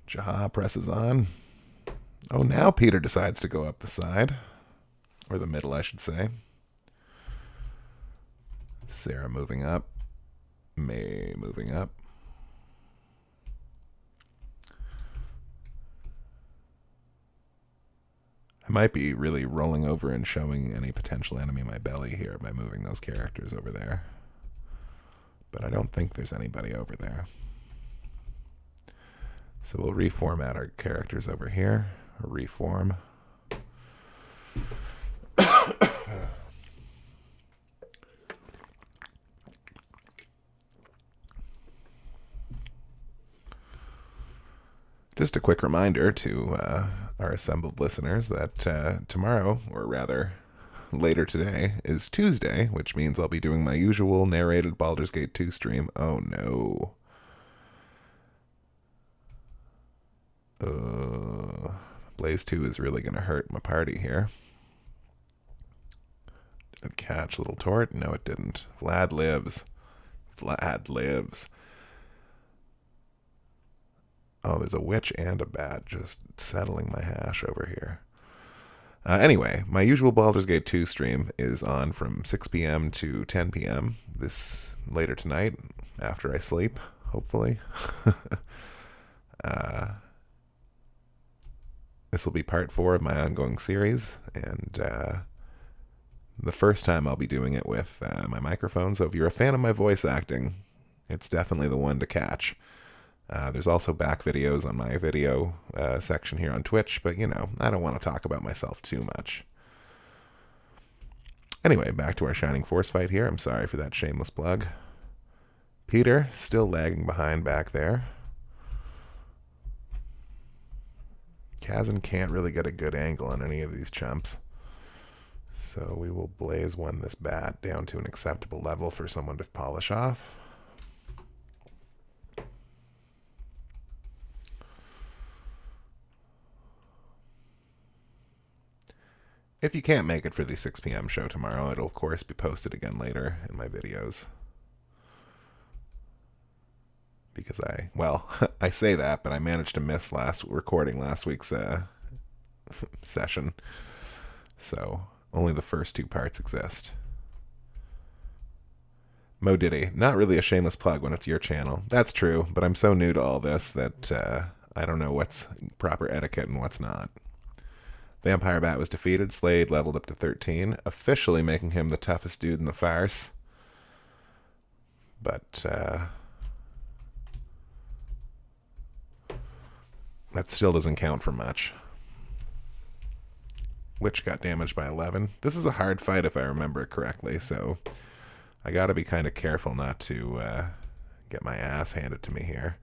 Jaha presses on. Oh, now Peter decides to go up the side. Or the middle, I should say. Sarah moving up. May moving up. I might be really rolling over and showing any potential enemy my belly here by moving those characters over there. But I don't think there's anybody over there. So we'll reformat our characters over here. Or reform. Just a quick reminder to our assembled listeners that tomorrow, or rather later today is Tuesday, which means I'll be doing my usual narrated Baldur's Gate 2 stream. Oh no. Blaze 2 is really going to hurt my party here. Did it catch Little Tort? No, it didn't. Vlad lives. Vlad lives. Oh, there's a witch and a bat just settling my hash over here. Anyway, my usual Baldur's Gate 2 stream is on from 6 p.m. to 10 p.m. this later tonight, after I sleep, hopefully. This will be part 4 of my ongoing series, and the first time I'll be doing it with my microphone, so if you're a fan of my voice acting, it's definitely the one to catch. There's also back videos on my video section here on Twitch, but, you know, I don't want to talk about myself too much. Anyway, back to our Shining Force fight here. I'm sorry for that shameless plug. Peter, still lagging behind back there. Kazan can't really get a good angle on any of these chumps. So we will blaze one this bat down to an acceptable level for someone to polish off. If you can't make it for the 6 p.m. show tomorrow, it'll of course be posted again later in my videos. Because I say that, but I managed to miss recording last week's session. So only the first 2 parts exist. Mo Diddy, not really a shameless plug when it's your channel. That's true, but I'm so new to all this that I don't know what's proper etiquette and what's not. Vampire Bat was defeated. Slade leveled up to 13, officially making him the toughest dude in the farce. But that still doesn't count for much. Witch got damaged by 11. This is a hard fight if I remember it correctly, so I gotta be kind of careful not to get my ass handed to me here.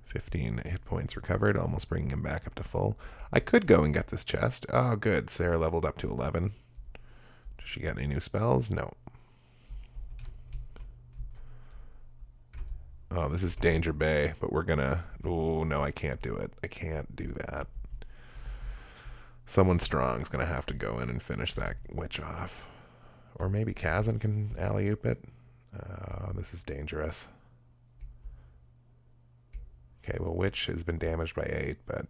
15 hit points recovered, almost bringing him back up to full. I could go and get this chest. Oh, good. Sarah leveled up to 11. Does she get any new spells? No. Oh, this is Danger Bay, but we're gonna... Oh, no, I can't do it. I can't do that. Someone strong is gonna have to go in and finish that witch off. Or maybe Kazan can alley-oop it. This is dangerous. Okay, well, Witch has been damaged by 8, but...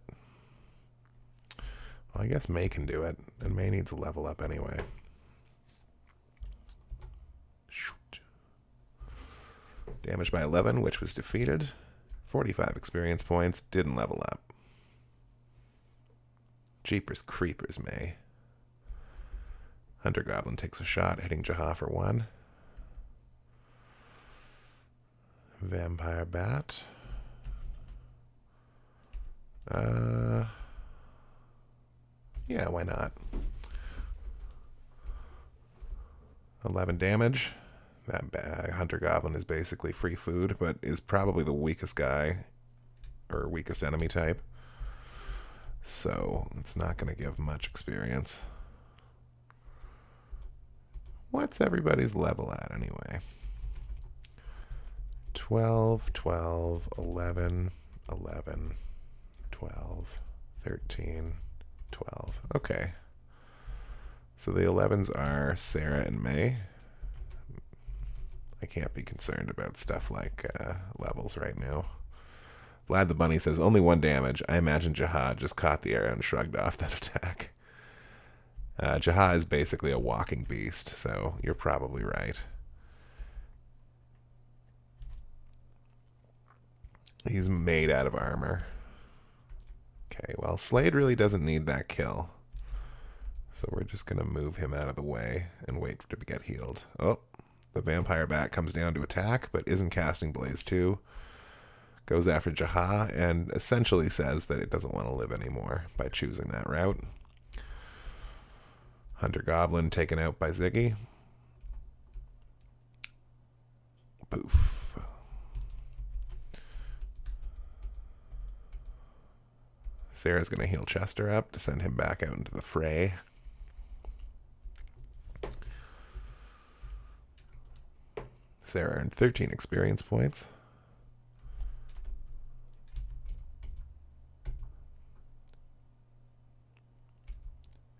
Well, I guess May can do it, and May needs a level up anyway. Shoot. Damaged by 11, Witch was defeated. 45 experience points, didn't level up. Jeepers Creepers, May. Hunter Goblin takes a shot, hitting Jaha for 1. Vampire Bat. Yeah, why not? 11 damage. That Hunter Goblin is basically free food, but is probably the weakest guy, or weakest enemy type. So, it's not going to give much experience. What's everybody's level at, anyway? 12, 12, 11, 11, 12, 13, 12. Okay. So the 11s are Sarah and May. I can't be concerned about stuff like levels right now. Vlad the Bunny says, only 1 damage. I imagine Jaha just caught the arrow and shrugged off that attack. Jaha is basically a walking beast, so you're probably right. He's made out of armor. Okay, well, Slade really doesn't need that kill. So we're just going to move him out of the way and wait for him to get healed. Oh, the Vampire Bat comes down to attack, but isn't casting Blaze 2. Goes after Jaha and essentially says that it doesn't want to live anymore by choosing that route. Hunter Goblin taken out by Ziggy. Poof. Sarah's going to heal Chester up to send him back out into the fray. Sarah earned 13 experience points.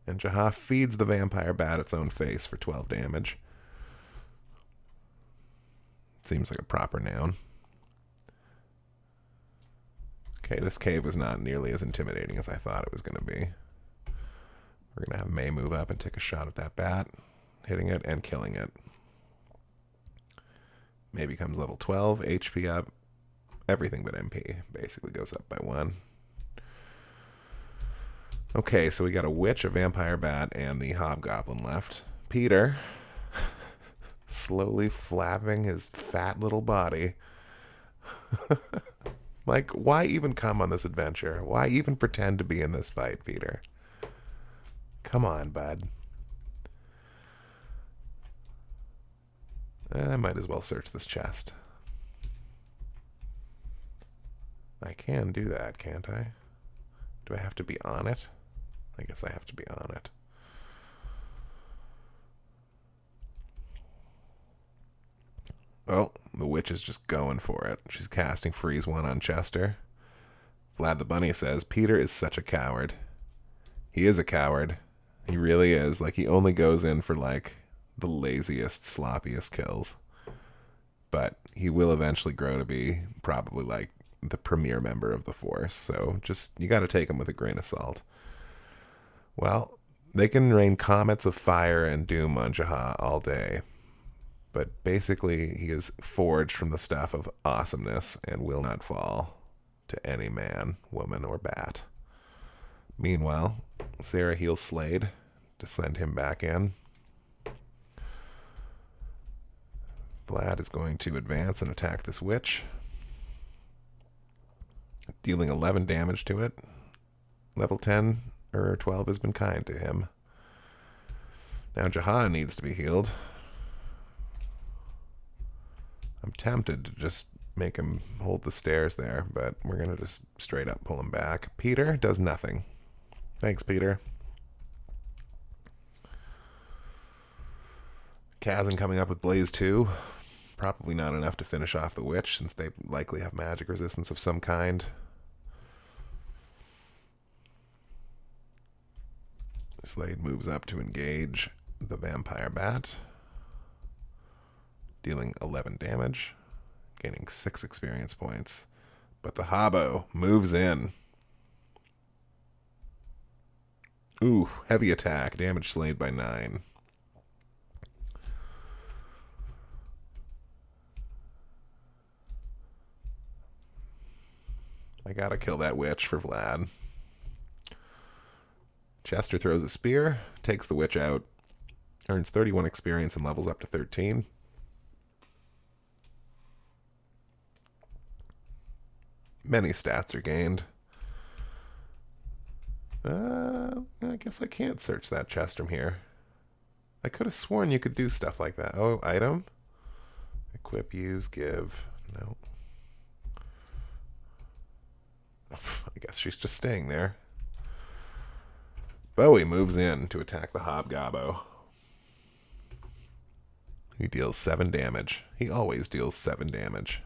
And Jaha feeds the vampire bat its own face for 12 damage. Seems like a proper noun. Okay, this cave was not nearly as intimidating as I thought it was going to be. We're going to have May move up and take a shot at that bat, hitting it and killing it. May becomes level 12, HP up, everything but MP basically goes up by 1. Okay, so we got a witch, a vampire bat, and the hobgoblin left. Peter, slowly flapping his fat little body. Like, why even come on this adventure? Why even pretend to be in this fight, Peter? Come on, bud. I might as well search this chest. I can do that, can't I? Do I have to be on it? I guess I have to be on it. Oh, the witch is just going for it. She's casting Freeze 1 on Chester. Vlad the Bunny says, Peter is such a coward. He is a coward. He really is. Like, he only goes in for, like, the laziest, sloppiest kills. But he will eventually grow to be probably, like, the premier member of the Force. So just, you got to take him with a grain of salt. Well, they can rain comets of fire and doom on Jaha all day. But basically, he is forged from the stuff of awesomeness and will not fall to any man, woman, or bat. Meanwhile, Sarah heals Slade to send him back in. Vlad is going to advance and attack this witch, dealing 11 damage to it. Level 10 or 12 has been kind to him. Now Jahan needs to be healed. I'm tempted to just make him hold the stairs there, but we're going to just straight up pull him back. Peter does nothing. Thanks, Peter. Kazan coming up with Blaze 2. Probably not enough to finish off the witch, since they likely have magic resistance of some kind. Slade moves up to engage the vampire bat, dealing 11 damage, gaining 6 experience points. But the Hobbo moves in. Ooh, heavy attack. Damage Slade by 9. I gotta kill that witch for Vlad. Chester throws a spear, takes the witch out, earns 31 experience and levels up to 13. Many stats are gained. I guess I can't search that chest from here. I could have sworn you could do stuff like that. Oh, item? Equip, use, give. No. I guess she's just staying there. Bowie moves in to attack the Hobgobbo. He deals 7 damage. He always deals 7 damage,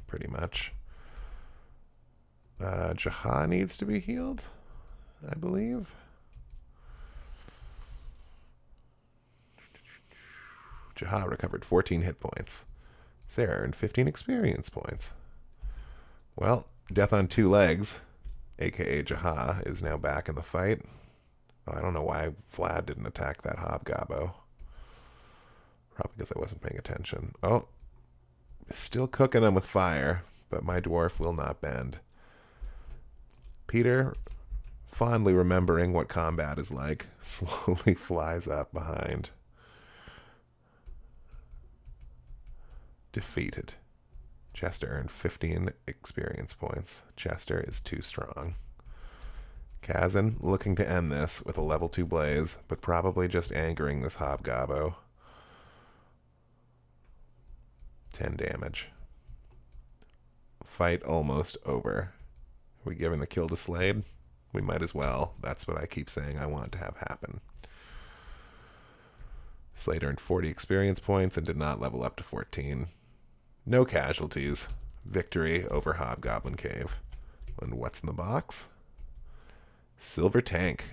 pretty much. Jaha needs to be healed, I believe. Jaha recovered 14 hit points. Sarah earned 15 experience points. Well, Death on 2 Legs, aka Jaha, is now back in the fight. Oh, I don't know why Vlad didn't attack that Hobgobbo. Probably because I wasn't paying attention. Oh, still cooking him with fire, but my dwarf will not bend. Peter, fondly remembering what combat is like, slowly flies up behind. Defeated. Chester earned 15 experience points. Chester is too strong. Kazan looking to end this with a level 2 blaze, but probably just angering this Hobgobbo. 10 damage. Fight almost over. Are we giving the kill to Slade? We might as well. That's what I keep saying I want to have happen. Slater earned 40 experience points and did not level up to 14. No casualties. Victory over Hobgoblin Cave. And what's in the box? Silver Tank.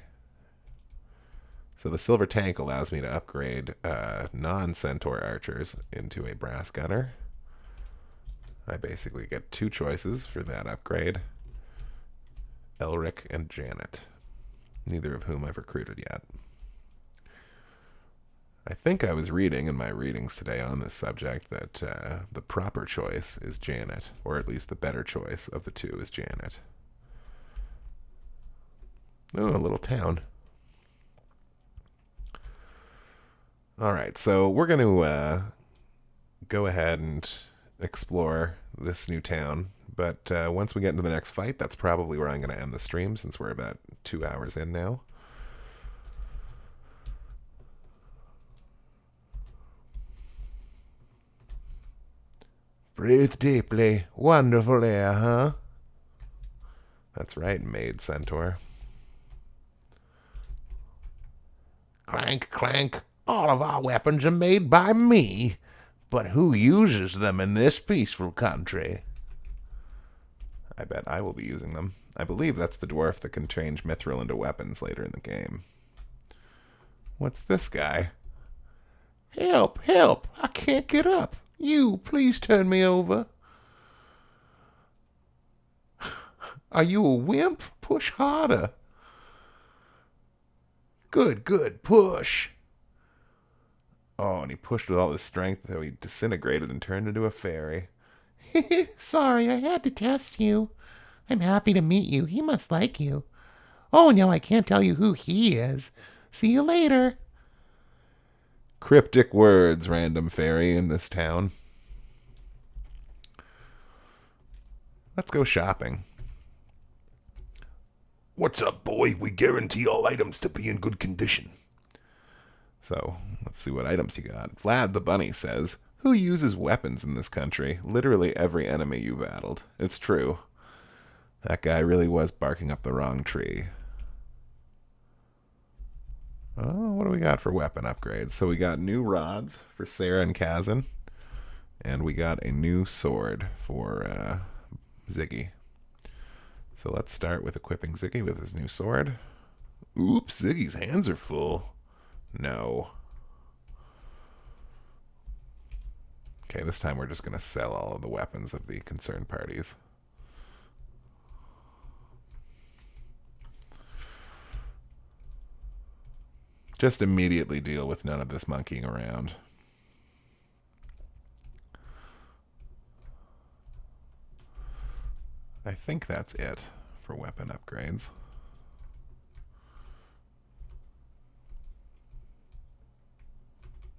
So the Silver Tank allows me to upgrade non-Centaur archers into a Brass Gunner. I basically get 2 choices for that upgrade. Elric and Janet. Neither of whom I've recruited yet. I think I was reading in my readings today on this subject that the proper choice is Janet, or at least the better choice of the 2 is Janet. Oh, a little town. All right, so we're going to go ahead and explore this new town. But once we get into the next fight, that's probably where I'm going to end the stream, since we're about 2 hours in now. Breathe deeply. Wonderful air, huh? That's right, Maid Centaur. Clank, clank. All of our weapons are made by me. But who uses them in this peaceful country? I bet I will be using them. I believe that's the dwarf that can change mithril into weapons later in the game. What's this guy? Help, help. I can't get up. You, please turn me over. Are you a wimp? Push harder. Good, good. Push. Oh, and he pushed with all his strength, so he disintegrated and turned into a fairy. Sorry, I had to test you. I'm happy to meet you. He must like you. Oh, no, I can't tell you who he is. See you later. Cryptic words, random fairy in this town. Let's go shopping. What's up, boy? We guarantee all items to be in good condition. So, let's see what items you got. Vlad the Bunny says, who uses weapons in this country? Literally every enemy you battled. It's true. That guy really was barking up the wrong tree. Oh, what do we got for weapon upgrades? So we got new rods for Sarah and Kazan. And we got a new sword for Ziggy. So let's start with equipping Ziggy with his new sword. Oops, Ziggy's hands are full. No. Okay, this time we're just going to sell all of the weapons of the concerned parties. Just immediately deal with none of this monkeying around. I think that's it for weapon upgrades.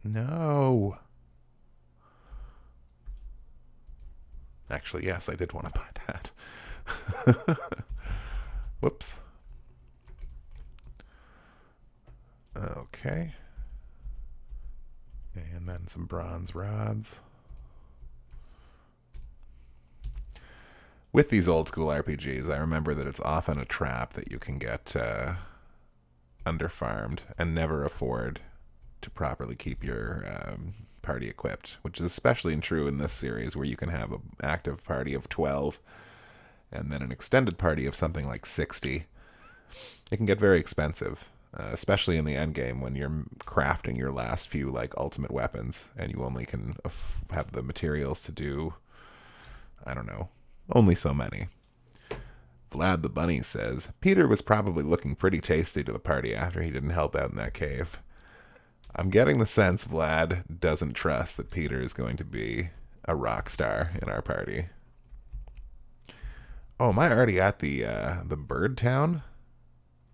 No. Actually, yes, I did want to buy that. Whoops. Okay. And then some bronze rods. With these old school RPGs, I remember that it's often a trap that you can get underfarmed and never afford to properly keep your party equipped, which is especially true in this series where you can have an active party of 12 and then an extended party of something like 60. It can get very expensive, especially in the end game when you're crafting your last few like ultimate weapons and you only can have the materials to do, I don't know, only so many. Vlad the Bunny says, Peter was probably looking pretty tasty to the party after he didn't help out in that cave. I'm getting the sense Vlad doesn't trust that Peter is going to be a rock star in our party. Oh, am I already at the bird town?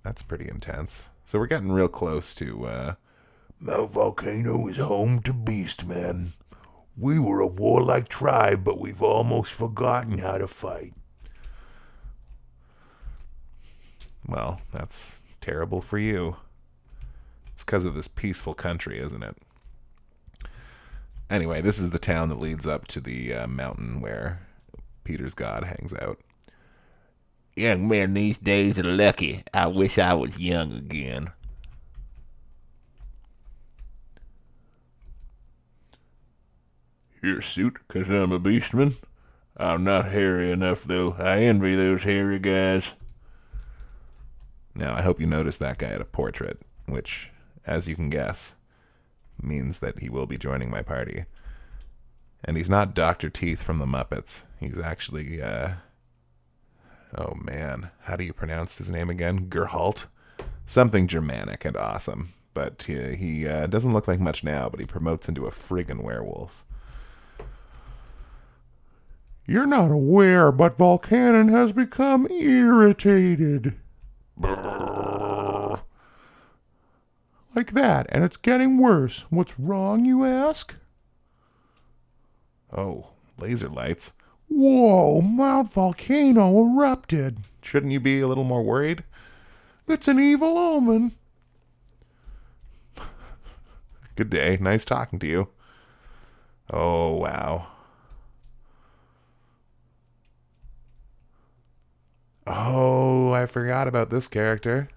That's pretty intense. So we're getting real close to... Mount Volcano is home to Beastmen. We were a warlike tribe, but we've almost forgotten how to fight. Well, that's terrible for you. It's because of this peaceful country, isn't it? Anyway, this is the town that leads up to the mountain where Peter's god hangs out. Young men these days are lucky. I wish I was young again. Your suit, 'cause I'm a beastman? I'm not hairy enough, though. I envy those hairy guys. Now, I hope you noticed that guy at a portrait, which, as you can guess, means that he will be joining my party. And he's not Dr. Teeth from the Muppets. He's actually, oh man, how do you pronounce his name again? Gerhalt? Something Germanic and awesome. But he doesn't look like much now, but he promotes into a friggin' werewolf. You're not aware, but Volcanon has become irritated. Like that, and it's getting worse. What's wrong, you ask? Oh, laser lights. Whoa, Mount Volcano erupted. Shouldn't you be a little more worried? It's an evil omen. Good day. Nice talking to you. Oh, wow. Oh, I forgot about this character.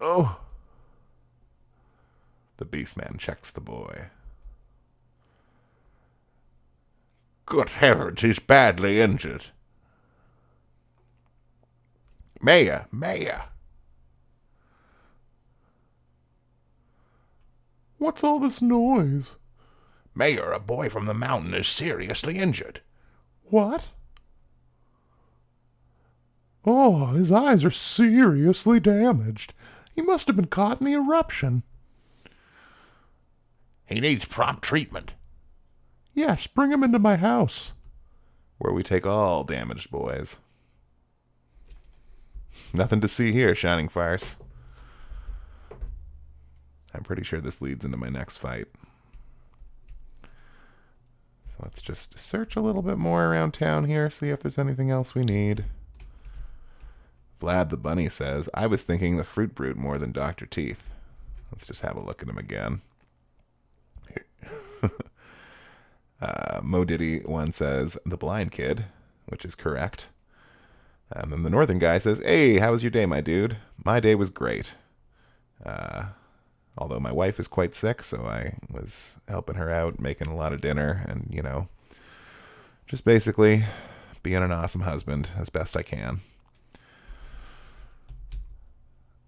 Oh. The Beastman checks the boy. Good heavens, he's badly injured. Mayor. What's all this noise? Mayor, a boy from the mountain is seriously injured. What? Oh, his eyes are seriously damaged. He must have been caught in the eruption. He needs prompt treatment. Yes, bring him into my house. Where we take all damaged boys. Nothing to see here, Shining Farce. I'm pretty sure this leads into my next fight. So let's just search a little bit more around town here, see if there's anything else we need. Vlad the Bunny says, I was thinking the Fruit Brute more than Dr. Teeth. Let's just have a look at him again. Mo Diddy one says, the Blind Kid, which is correct. And then the Northern guy says, hey, how was your day, my dude? My day was great. Although my wife is quite sick, so I was helping her out, making a lot of dinner, and, you know, just basically being an awesome husband as best I can.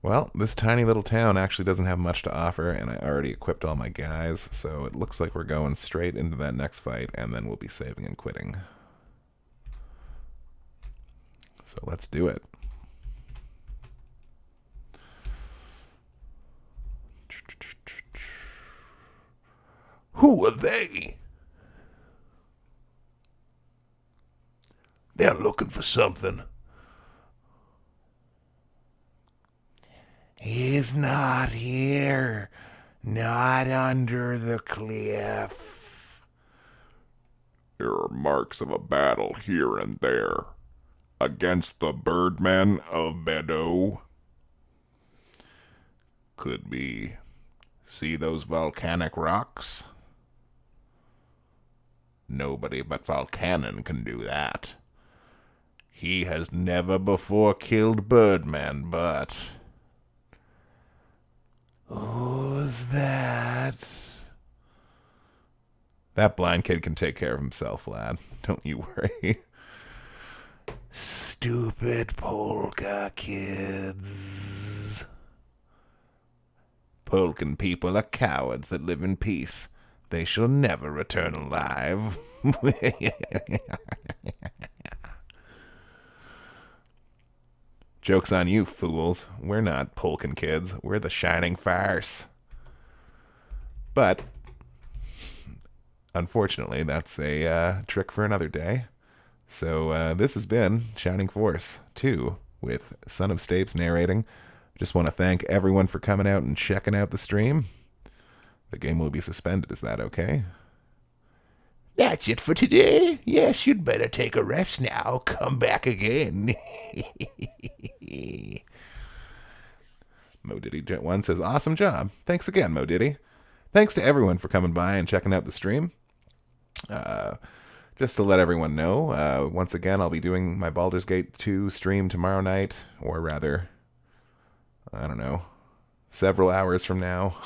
Well, this tiny little town actually doesn't have much to offer, and I already equipped all my guys, so it looks like we're going straight into that next fight, and then we'll be saving and quitting. So let's do it. Who are they? They're looking for something. He's not here. Not under the cliff. There are marks of a battle here and there. Against the birdmen of Bedo. Could be. See those volcanic rocks? Nobody but Volcanon can do that. He has never before killed birdmen, but... Who's that? That blind kid can take care of himself, lad. Don't you worry. Stupid polka kids. Polkan people are cowards that live in peace. They shall never return alive. Joke's on you, fools. We're not Polkan kids. We're the Shining Farce. But, unfortunately, that's a trick for another day. So this has been Shining Force 2 with Son of Stapes narrating. Just want to thank everyone for coming out and checking out the stream. The game will be suspended. Is that okay? That's it for today. Yes, you'd better take a rest now. Come back again. Mo Diddy 1 says, awesome job. Thanks again, Mo Diddy. Thanks to everyone for coming by and checking out the stream. just to let everyone know, once again, I'll be doing my Baldur's Gate 2 stream tomorrow night, or rather, I don't know, several hours from now.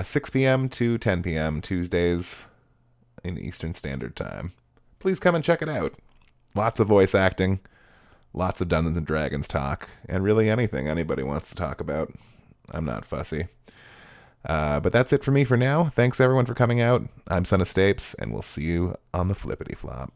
6 p.m. to 10 p.m. Tuesdays in Eastern Standard Time. Please come and check it out. Lots of voice acting, lots of Dungeons & Dragons talk, and really anything anybody wants to talk about. I'm not fussy. But that's it for me for now. Thanks everyone for coming out. I'm Son of Stapes, and we'll see you on the flippity flop.